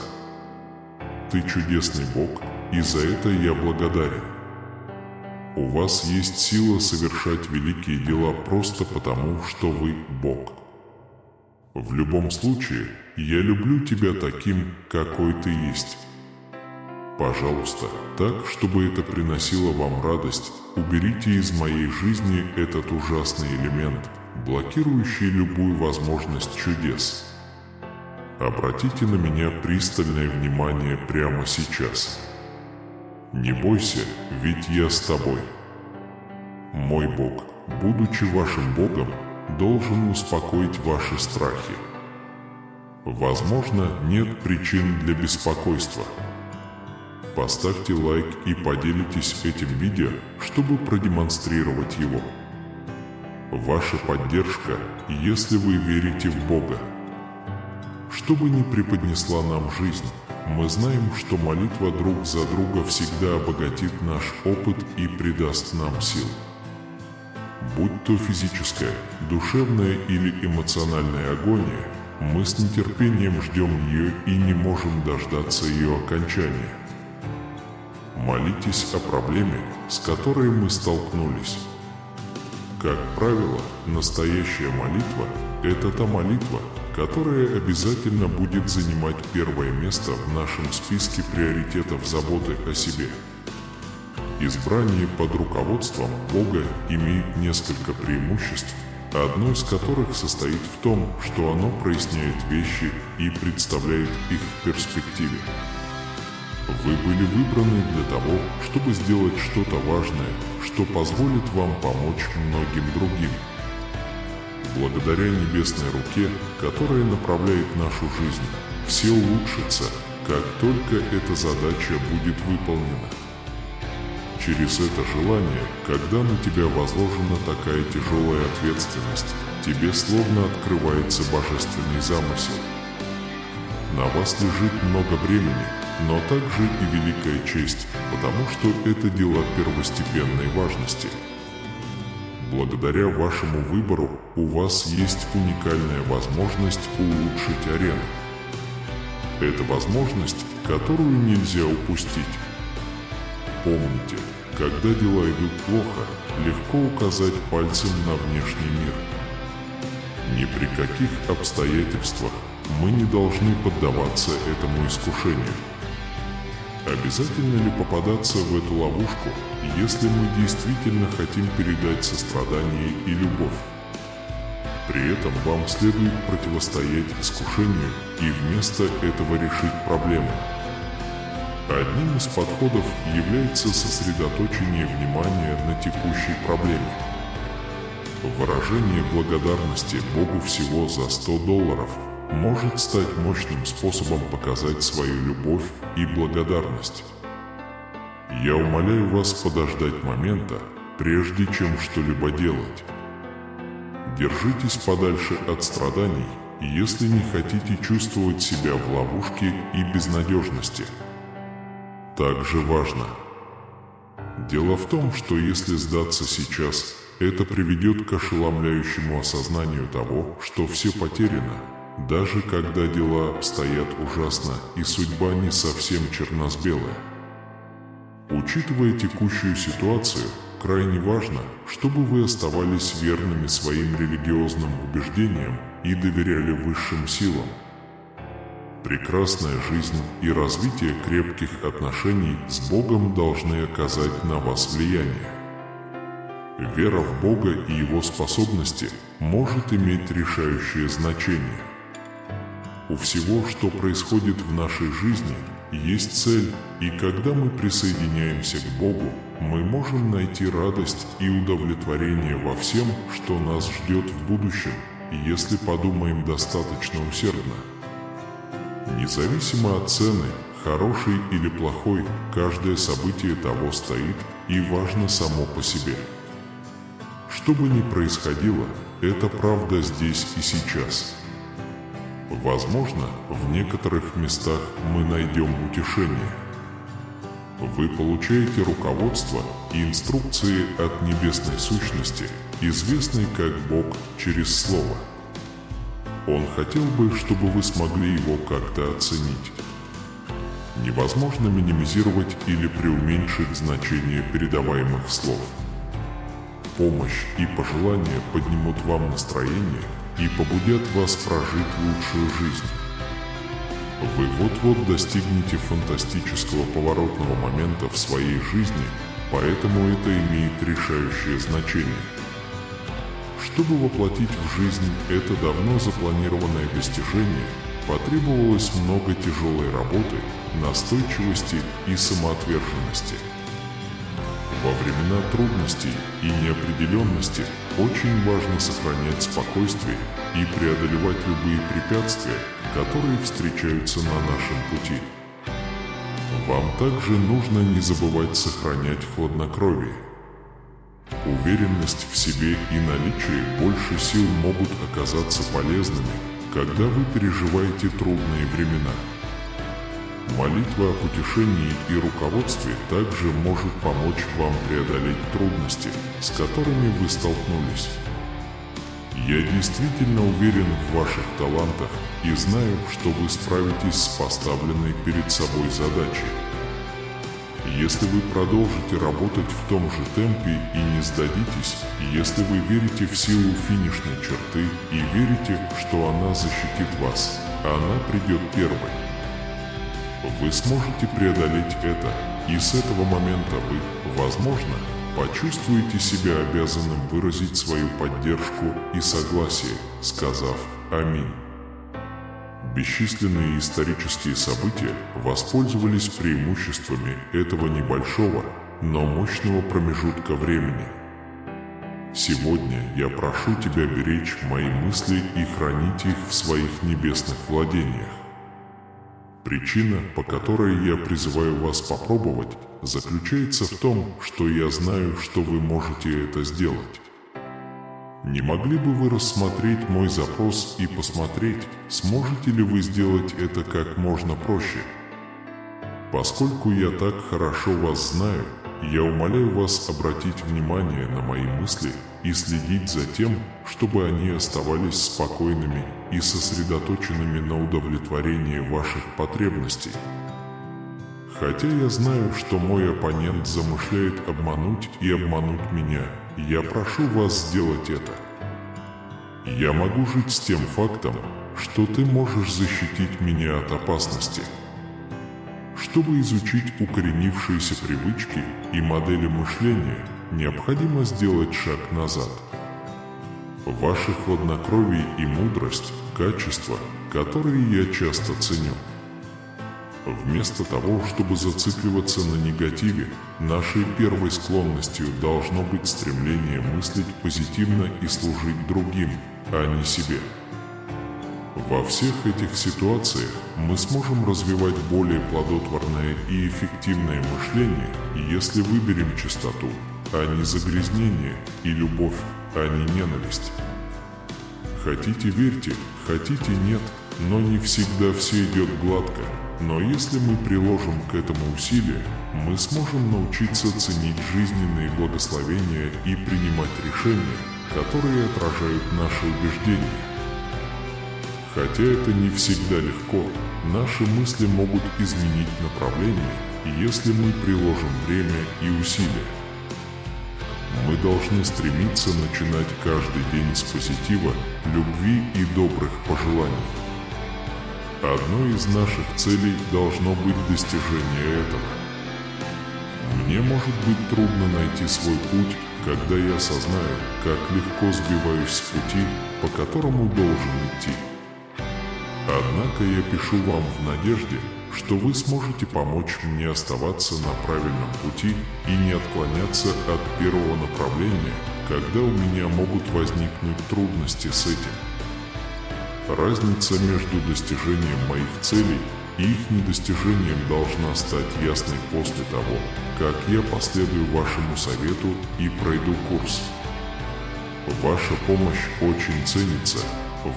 Ты чудесный Бог, и за это я благодарен. У вас есть сила совершать великие дела просто потому, что вы Бог. В любом случае, я люблю тебя таким, какой ты есть. Пожалуйста, так, чтобы это приносило вам радость, уберите из моей жизни этот ужасный элемент, блокирующий любую возможность чудес. Обратите на меня пристальное внимание прямо сейчас. Не бойся, ведь я с тобой. Мой Бог, будучи вашим Богом, должен успокоить ваши страхи. Возможно, нет причин для беспокойства. Поставьте лайк и поделитесь этим видео, чтобы продемонстрировать его. Ваша поддержка, если вы верите в Бога. Что бы ни преподнесла нам жизнь, мы знаем, что молитва друг за друга всегда обогатит наш опыт и придаст нам сил. Будь то физическая, душевная или эмоциональная агония, мы с нетерпением ждем ее и не можем дождаться ее окончания. Молитесь о проблеме, с которой мы столкнулись. Как правило, настоящая молитва – это та молитва, которая обязательно будет занимать первое место в нашем списке приоритетов заботы о себе. Избрание под руководством Бога имеет несколько преимуществ, одно из которых состоит в том, что оно проясняет вещи и представляет их в перспективе. Вы были выбраны для того, чтобы сделать что-то важное, что позволит вам помочь многим другим. Благодаря небесной руке, которая направляет нашу жизнь, все улучшится, как только эта задача будет выполнена. Через это желание, когда на тебя возложена такая тяжелая ответственность, тебе словно открывается божественный замысел. На вас лежит много бремени, но также и великая честь, потому что это дела первостепенной важности. Благодаря вашему выбору у вас есть уникальная возможность улучшить арену. Это возможность, которую нельзя упустить. Помните, когда дела идут плохо, легко указать пальцем на внешний мир. Ни при каких обстоятельствах мы не должны поддаваться этому искушению. Обязательно ли попадаться в эту ловушку, если мы действительно хотим передать сострадание и любовь? При этом вам следует противостоять искушению и вместо этого решить проблему. Одним из подходов является сосредоточение внимания на текущей проблеме. Выражение благодарности Богу всего за $100 может стать мощным способом показать свою любовь и благодарность. Я умоляю вас подождать момента, прежде чем что-либо делать. Держитесь подальше от страданий, если не хотите чувствовать себя в ловушке и безнадежности. Также важно. Дело в том, что если сдаться сейчас, это приведет к ошеломляющему осознанию того, что все потеряно, даже когда дела обстоят ужасно и судьба не совсем черно-белая. Учитывая текущую ситуацию, крайне важно, чтобы вы оставались верными своим религиозным убеждениям и доверяли высшим силам. Прекрасная жизнь и развитие крепких отношений с Богом должны оказать на вас влияние. Вера в Бога и Его способности может иметь решающее значение. У всего, что происходит в нашей жизни, есть цель, и когда мы присоединяемся к Богу, мы можем найти радость и удовлетворение во всем, что нас ждет в будущем, если подумаем достаточно усердно. Независимо от цены, хорошей или плохой, каждое событие того стоит и важно само по себе. Что бы ни происходило, это правда здесь и сейчас. Возможно, в некоторых местах мы найдем утешение. Вы получаете руководство и инструкции от небесной сущности, известной как Бог через Слово. Он хотел бы, чтобы вы смогли его как-то оценить. Невозможно минимизировать или преуменьшить значение передаваемых слов. Помощь и пожелания поднимут вам настроение и побудят вас прожить лучшую жизнь. Вы вот-вот достигнете фантастического поворотного момента в своей жизни, поэтому это имеет решающее значение. Чтобы воплотить в жизнь это давно запланированное достижение, потребовалось много тяжелой работы, настойчивости и самоотверженности. Во времена трудностей и неопределенности очень важно сохранять спокойствие и преодолевать любые препятствия, которые встречаются на нашем пути. Вам также нужно не забывать сохранять хладнокровие. Уверенность в себе и наличие больше сил могут оказаться полезными, когда вы переживаете трудные времена. Молитва об утешении и руководстве также может помочь вам преодолеть трудности, с которыми вы столкнулись. Я действительно уверен в ваших талантах и знаю, что вы справитесь с поставленной перед собой задачей. Если вы продолжите работать в том же темпе и не сдадитесь, если вы верите в силу финишной черты и верите, что она защитит вас, она придет первой. Вы сможете преодолеть это, и с этого момента вы, возможно, почувствуете себя обязанным выразить свою поддержку и согласие, сказав «Аминь». Бесчисленные исторические события воспользовались преимуществами этого небольшого, но мощного промежутка времени. Сегодня я прошу тебя беречь мои мысли и хранить их в своих небесных владениях. Причина, по которой я призываю вас попробовать, заключается в том, что я знаю, что вы можете это сделать. Не могли бы вы рассмотреть мой запрос и посмотреть, сможете ли вы сделать это как можно проще? Поскольку я так хорошо вас знаю, я умоляю вас обратить внимание на мои мысли и следить за тем, чтобы они оставались спокойными и сосредоточенными на удовлетворении ваших потребностей. Хотя я знаю, что мой оппонент замышляет обмануть и обмануть меня, я прошу вас сделать это. Я могу жить с тем фактом, что ты можешь защитить меня от опасности. Чтобы изучить укоренившиеся привычки и модели мышления, необходимо сделать шаг назад. Ваше хладнокровие и мудрость – качества, которые я часто ценю. Вместо того, чтобы зацикливаться на негативе, нашей первой склонностью должно быть стремление мыслить позитивно и служить другим, а не себе. Во всех этих ситуациях мы сможем развивать более плодотворное и эффективное мышление, если выберем чистоту, а не загрязнение, и любовь, а не ненависть. Хотите верьте, хотите нет, но не всегда все идет гладко. Но если мы приложим к этому усилия, мы сможем научиться ценить жизненные благословения и принимать решения, которые отражают наши убеждения. Хотя это не всегда легко, наши мысли могут изменить направление, если мы приложим время и усилия. Мы должны стремиться начинать каждый день с позитива, любви и добрых пожеланий. Одной из наших целей должно быть достижение этого. Мне может быть трудно найти свой путь, когда я осознаю, как легко сбиваюсь с пути, по которому должен идти. Однако я пишу вам в надежде, что вы сможете помочь мне оставаться на правильном пути и не отклоняться от первого направления, когда у меня могут возникнуть трудности с этим. Разница между достижением моих целей и их недостижением должна стать ясной после того, как я последую вашему совету и пройду курс. Ваша помощь очень ценится,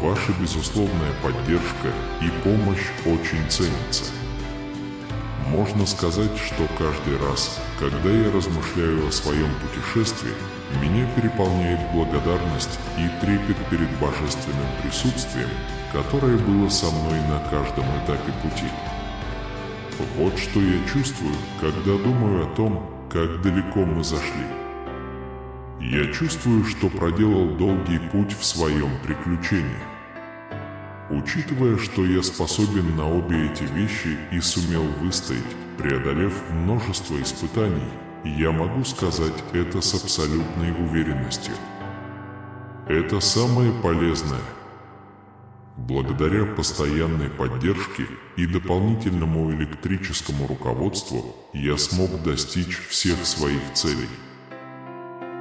ваша безусловная поддержка и помощь очень ценится. Можно сказать, что каждый раз, когда я размышляю о своем путешествии, меня переполняет благодарность и трепет перед божественным присутствием, которое было со мной на каждом этапе пути. Вот что я чувствую, когда думаю о том, как далеко мы зашли. Я чувствую, что проделал долгий путь в своем приключении. Учитывая, что я способен на обе эти вещи и сумел выстоять, преодолев множество испытаний, я могу сказать это с абсолютной уверенностью. Это самое полезное. Благодаря постоянной поддержке и дополнительному электрическому руководству я смог достичь всех своих целей.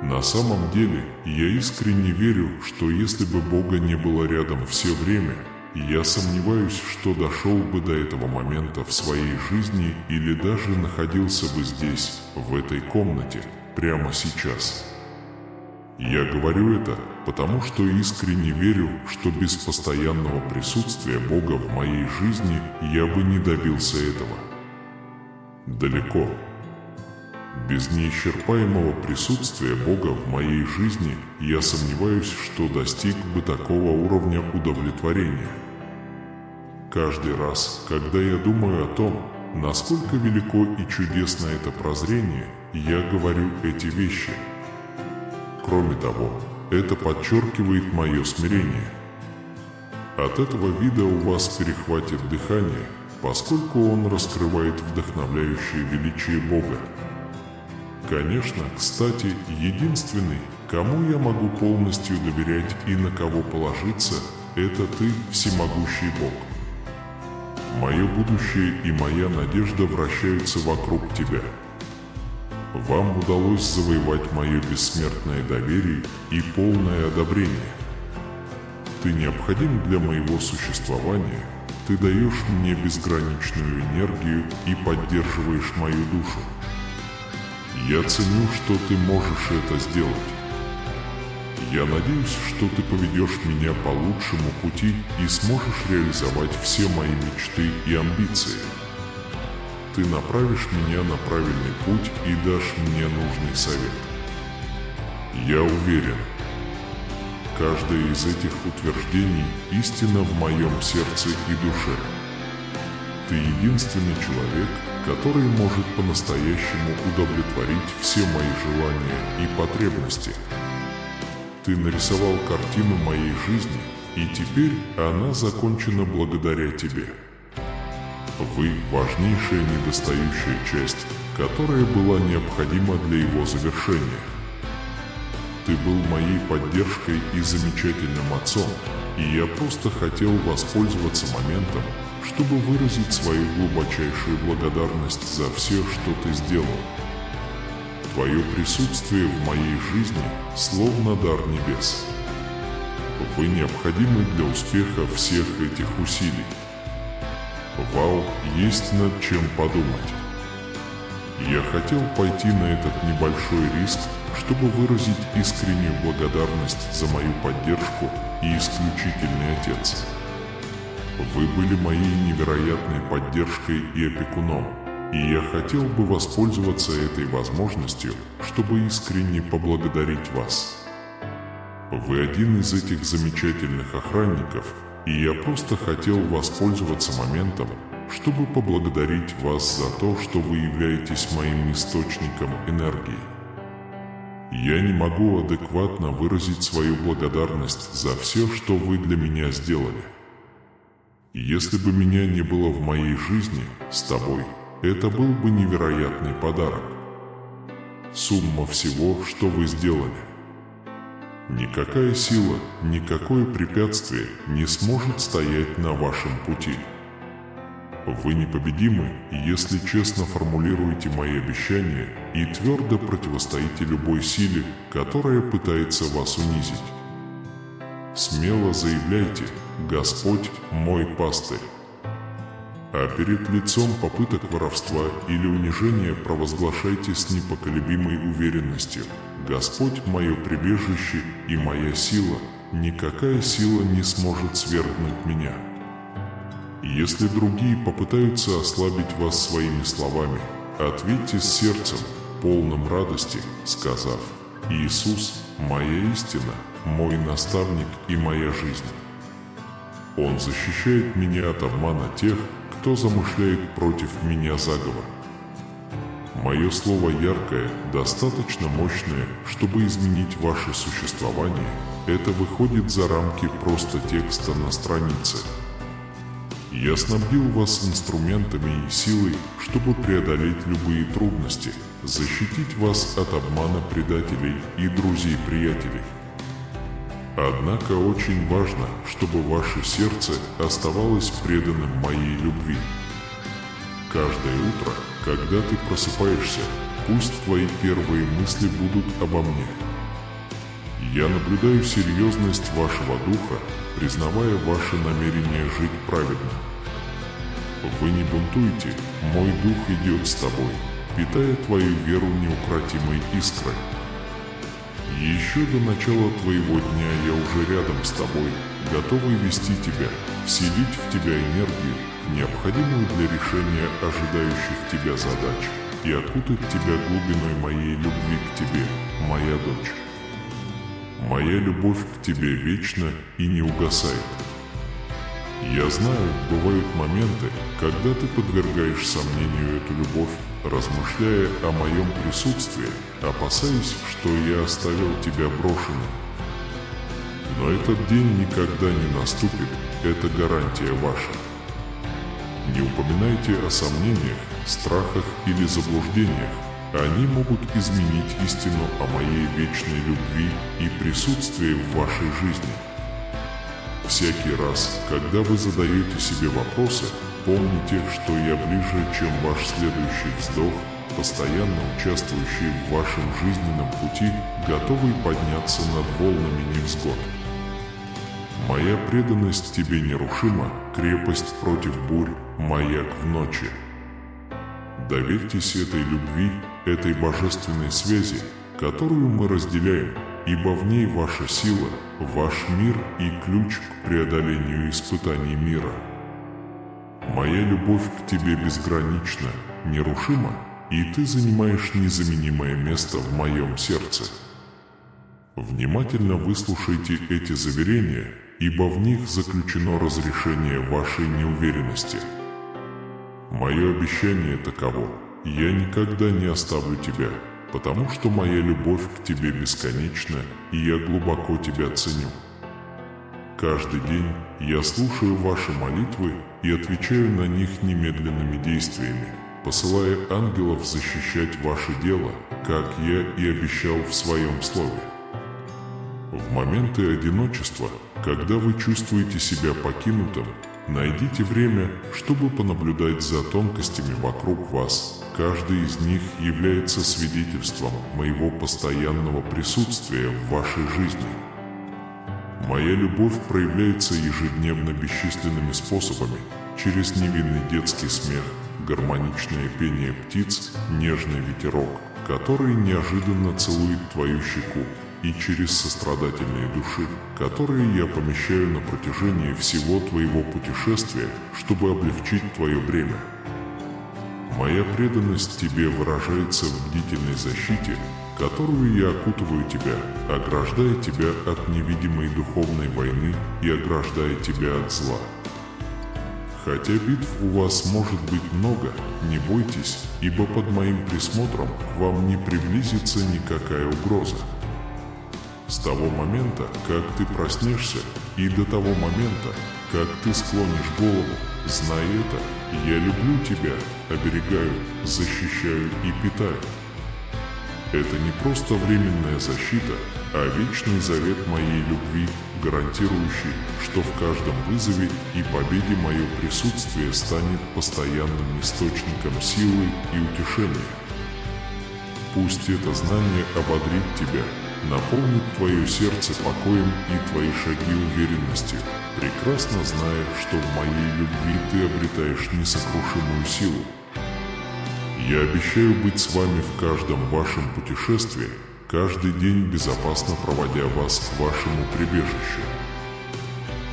На самом деле, я искренне верю, что если бы Бога не было рядом все время, я сомневаюсь, что дошел бы до этого момента в своей жизни или даже находился бы здесь, в этой комнате, прямо сейчас. Я говорю это, потому что искренне верю, что без постоянного присутствия Бога в моей жизни я бы не добился этого. Далеко. Без неисчерпаемого присутствия Бога в моей жизни я сомневаюсь, что достиг бы такого уровня удовлетворения. Каждый раз, когда я думаю о том, насколько велико и чудесно это прозрение, я говорю эти вещи. Кроме того, это подчеркивает мое смирение. От этого вида у вас перехватит дыхание, поскольку он раскрывает вдохновляющее величие Бога. Конечно, кстати, единственный, кому я могу полностью доверять и на кого положиться, это Ты, всемогущий Бог. Мое будущее и моя надежда вращаются вокруг Тебя. Вам удалось завоевать мое бессмертное доверие и полное одобрение. Ты необходим для моего существования, Ты даешь мне безграничную энергию и поддерживаешь мою душу. Я ценю, что Ты можешь это сделать. Я надеюсь, что Ты поведешь меня по лучшему пути и сможешь реализовать все мои мечты и амбиции. Ты направишь меня на правильный путь и дашь мне нужный совет. Я уверен, каждое из этих утверждений истина в моем сердце и душе. Ты единственный человек, который может по-настоящему удовлетворить все мои желания и потребности. Ты нарисовал картину моей жизни, и теперь она закончена благодаря Тебе. Вы – важнейшая недостающая часть, которая была необходима для его завершения. Ты был моей поддержкой и замечательным отцом, и я просто хотел воспользоваться моментом, чтобы выразить свою глубочайшую благодарность за все, что Ты сделал. Твое присутствие в моей жизни словно дар небес. Вы необходимы для успеха всех этих усилий. Вау, есть над чем подумать. Я хотел пойти на этот небольшой риск, чтобы выразить искреннюю благодарность за мою поддержку и исключительный Отец. Вы были моей невероятной поддержкой и опекуном, и я хотел бы воспользоваться этой возможностью, чтобы искренне поблагодарить вас. Вы один из этих замечательных охранников, и я просто хотел воспользоваться моментом, чтобы поблагодарить вас за то, что вы являетесь моим источником энергии. Я не могу адекватно выразить свою благодарность за все, что вы для меня сделали. Если бы меня не было в моей жизни с тобой, это был бы невероятный подарок. Сумма всего, что вы сделали. Никакая сила, никакое препятствие не сможет стоять на вашем пути. Вы непобедимы, если честно формулируете мои обещания и твердо противостоите любой силе, которая пытается вас унизить. Смело заявляйте: «Господь мой пастырь». А перед лицом попыток воровства или унижения провозглашайте с непоколебимой уверенностью: «Господь мое прибежище и моя сила, никакая сила не сможет свергнуть меня». Если другие попытаются ослабить вас своими словами, ответьте с сердцем, полным радости, сказав: «Иисус – моя истина, мой наставник и моя жизнь. Он защищает меня от обмана тех, кто замышляет против меня заговор». Мое слово яркое, достаточно мощное, чтобы изменить ваше существование. Это выходит за рамки просто текста на странице. Я снабдил вас инструментами и силой, чтобы преодолеть любые трудности, защитить вас от обмана предателей и друзей-приятелей. Однако очень важно, чтобы ваше сердце оставалось преданным моей любви. Каждое утро, когда ты просыпаешься, пусть твои первые мысли будут обо мне. Я наблюдаю серьезность вашего духа, признавая ваше намерение жить праведно. Вы не бунтуете, мой дух идет с тобой, питая твою веру неукротимой искрой. Еще до начала твоего дня я уже рядом с тобой, готовый вести тебя, вселить в тебя энергию, необходимую для решения ожидающих тебя задач, и окутать тебя глубиной моей любви к тебе, моя дочь. Моя любовь к тебе вечна и не угасает. Я знаю, бывают моменты, когда ты подвергаешь сомнению эту любовь, размышляя о моем присутствии, опасаясь, что я оставил тебя брошенным. Но этот день никогда не наступит, это гарантия ваша. Не упоминайте о сомнениях, страхах или заблуждениях. Они могут изменить истину о моей вечной любви и присутствии в вашей жизни. Всякий раз, когда вы задаете себе вопросы, помните, что я ближе, чем ваш следующий вздох, постоянно участвующий в вашем жизненном пути, готовый подняться над волнами невзгод. Моя преданность тебе нерушима, крепость против бурь, маяк в ночи. Доверьтесь этой любви, этой божественной связи, которую мы разделяем, ибо в ней ваша сила, ваш мир и ключ к преодолению испытаний мира. Моя любовь к тебе безгранична, нерушима, и ты занимаешь незаменимое место в моем сердце. Внимательно выслушайте эти заверения, ибо в них заключено разрешение вашей неуверенности. Мое обещание таково: я никогда не оставлю тебя, потому что моя любовь к тебе бесконечна, и я глубоко тебя ценю. Каждый день я слушаю ваши молитвы и отвечаю на них немедленными действиями, посылая ангелов защищать ваше дело, как я и обещал в своем слове. В моменты одиночества, когда вы чувствуете себя покинутым, найдите время, чтобы понаблюдать за тонкостями вокруг вас. Каждый из них является свидетельством моего постоянного присутствия в вашей жизни. Моя любовь проявляется ежедневно бесчисленными способами, через невинный детский смех, гармоничное пение птиц, нежный ветерок, который неожиданно целует твою щеку, и через сострадательные души, которые я помещаю на протяжении всего твоего путешествия, чтобы облегчить твое бремя. Моя преданность тебе выражается в бдительной защите, которую я окутываю тебя, ограждая тебя от невидимой духовной войны и ограждая тебя от зла. Хотя битв у вас может быть много, не бойтесь, ибо под моим присмотром к вам не приблизится никакая угроза. С того момента, как ты проснешься, и до того момента, как ты склонишь голову, знай это, я люблю тебя, оберегаю, защищаю и питаю. Это не просто временная защита, а вечный завет моей любви, гарантирующий, что в каждом вызове и победе мое присутствие станет постоянным источником силы и утешения. Пусть это знание ободрит тебя, наполнит твое сердце покоем и твои шаги уверенностью, прекрасно зная, что в моей любви ты обретаешь несокрушимую силу. Я обещаю быть с вами в каждом вашем путешествии, каждый день безопасно проводя вас к вашему прибежищу.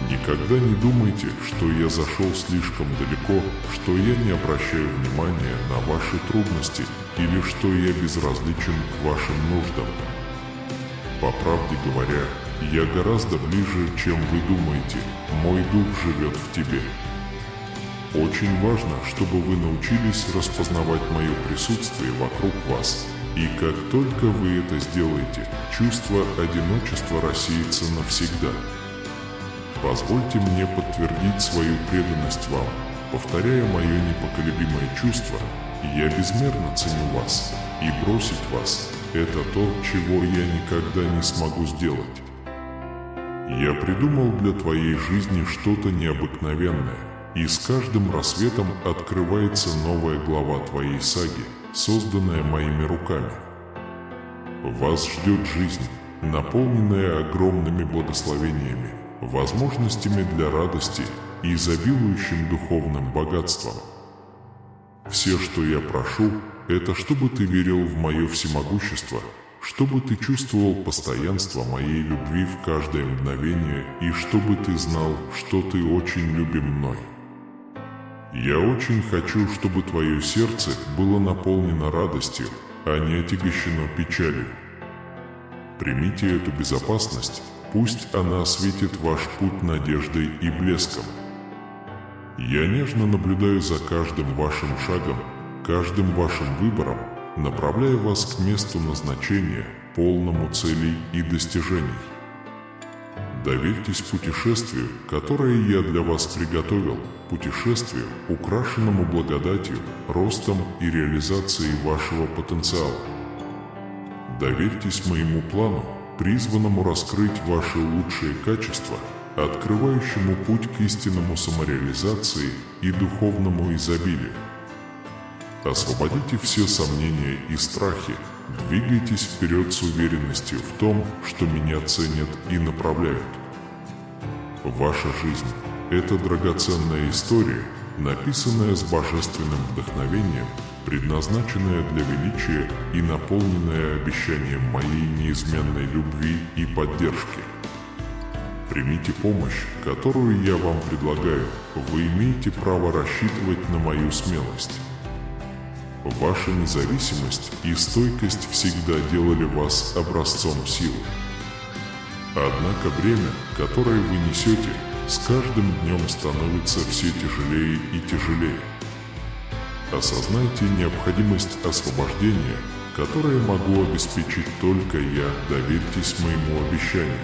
Никогда не думайте, что я зашел слишком далеко, что я не обращаю внимания на ваши трудности или что я безразличен к вашим нуждам. По правде говоря, я гораздо ближе, чем вы думаете, мой дух живет в тебе. Очень важно, чтобы вы научились распознавать мое присутствие вокруг вас, и как только вы это сделаете, чувство одиночества рассеется навсегда. Позвольте мне подтвердить свою преданность вам, повторяя мое непоколебимое чувство, я безмерно ценю вас, и бросить вас – это то, чего я никогда не смогу сделать. Я придумал для твоей жизни что-то необыкновенное, и с каждым рассветом открывается новая глава твоей саги, созданная моими руками. Вас ждет жизнь, наполненная огромными благословениями, возможностями для радости и изобилующим духовным богатством. Все, что я прошу, это чтобы ты верил в мое всемогущество, чтобы ты чувствовал постоянство моей любви в каждое мгновение и чтобы ты знал, что ты очень любим мной. Я очень хочу, чтобы твое сердце было наполнено радостью, а не отягощено печалью. Примите эту безопасность, пусть она осветит ваш путь надеждой и блеском. Я нежно наблюдаю за каждым вашим шагом, каждым вашим выбором, направляя вас к месту назначения, полному целей и достижений. Доверьтесь путешествию, которое я для вас приготовил, путешествию, украшенному благодатью, ростом и реализацией вашего потенциала. Доверьтесь моему плану, призванному раскрыть ваши лучшие качества, открывающему путь к истинному самореализации и духовному изобилию. Освободите все сомнения и страхи, двигайтесь вперед с уверенностью в том, что меня ценят и направляют. Ваша жизнь – это драгоценная история, написанная с божественным вдохновением, предназначенная для величия и наполненная обещанием моей неизменной любви и поддержки. Примите помощь, которую я вам предлагаю, вы имеете право рассчитывать на мою смелость. Ваша независимость и стойкость всегда делали вас образцом силы. Однако бремя, которое вы несете, с каждым днем становится все тяжелее и тяжелее. Осознайте необходимость освобождения, которое могу обеспечить только я, доверьтесь моему обещанию.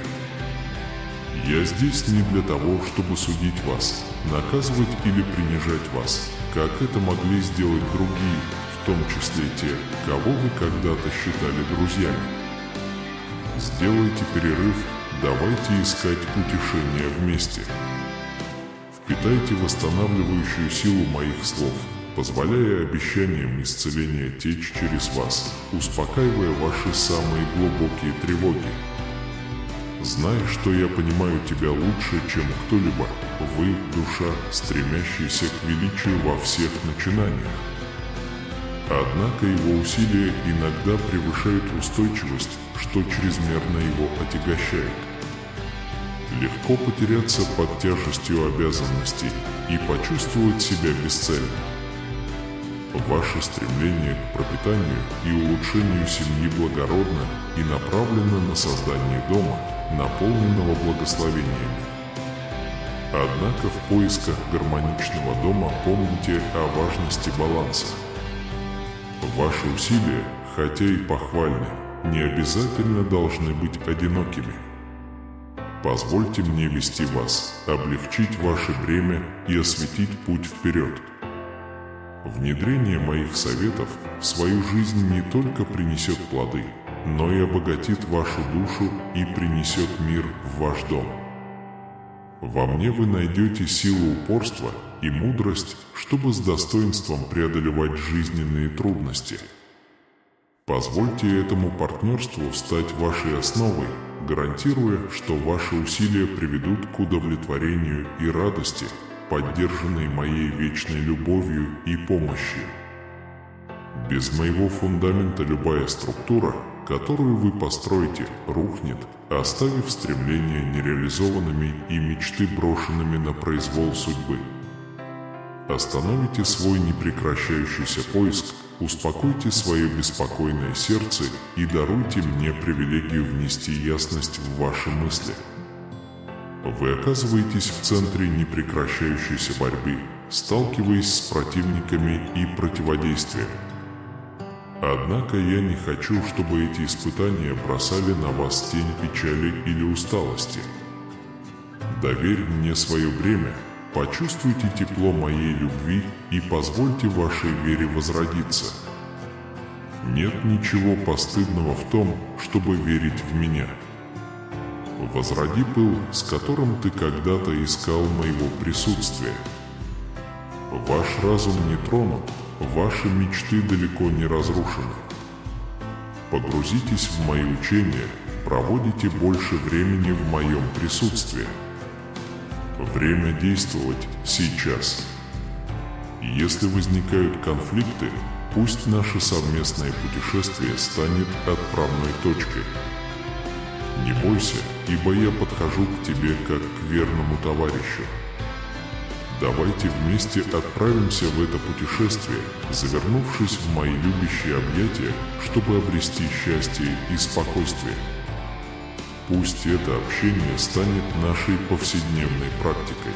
Я здесь не для того, чтобы судить вас, наказывать или принижать вас, как это могли сделать другие, в том числе те, кого вы когда-то считали друзьями. Сделайте перерыв, давайте искать утешение вместе. Впитайте восстанавливающую силу моих слов, позволяя обещаниям исцеления течь через вас, успокаивая ваши самые глубокие тревоги. Знай, что я понимаю тебя лучше, чем кто-либо. Вы – душа, стремящаяся к величию во всех начинаниях. Однако его усилия иногда превышают устойчивость, что чрезмерно его отягощает. Легко потеряться под тяжестью обязанностей и почувствовать себя бесцельно. Ваше стремление к пропитанию и улучшению семьи благородно и направлено на создание дома, наполненного благословениями. Однако в поисках гармоничного дома помните о важности баланса. Ваши усилия, хотя и похвальны, не обязательно должны быть одинокими. Позвольте мне вести вас, облегчить ваше бремя и осветить путь вперед. Внедрение моих советов в свою жизнь не только принесет плоды, но и обогатит вашу душу и принесет мир в ваш дом. Во мне вы найдете силу упорства и мудрость, чтобы с достоинством преодолевать жизненные трудности. Позвольте этому партнерству стать вашей основой, гарантируя, что ваши усилия приведут к удовлетворению и радости, поддержанной моей вечной любовью и помощью. Без моего фундамента любая структура, которую вы построите, рухнет, оставив стремления нереализованными и мечты брошенными на произвол судьбы. Остановите свой непрекращающийся поиск, успокойте свое беспокойное сердце и даруйте мне привилегию внести ясность в ваши мысли. Вы оказываетесь в центре непрекращающейся борьбы, сталкиваясь с противниками и противодействием. Однако я не хочу, чтобы эти испытания бросали на вас тень печали или усталости. Доверь мне свое бремя, почувствуйте тепло моей любви и позвольте вашей вере возродиться. Нет ничего постыдного в том, чтобы верить в меня. Возроди пыл, с которым ты когда-то искал моего присутствия. Ваш разум не тронут, ваши мечты далеко не разрушены. Погрузитесь в мои учения, проводите больше времени в моем присутствии. Время действовать сейчас. Если возникают конфликты, пусть наше совместное путешествие станет отправной точкой. Не бойся, ибо я подхожу к тебе как к верному товарищу. Давайте вместе отправимся в это путешествие, завернувшись в мои любящие объятия, чтобы обрести счастье и спокойствие. Пусть это общение станет нашей повседневной практикой.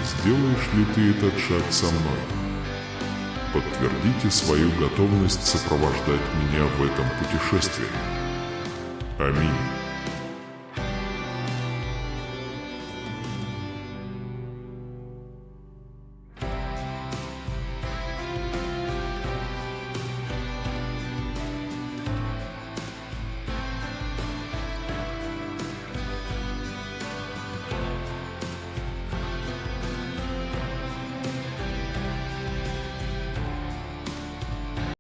Сделаешь ли ты этот шаг со мной? Подтвердите свою готовность сопровождать меня в этом путешествии. Аминь.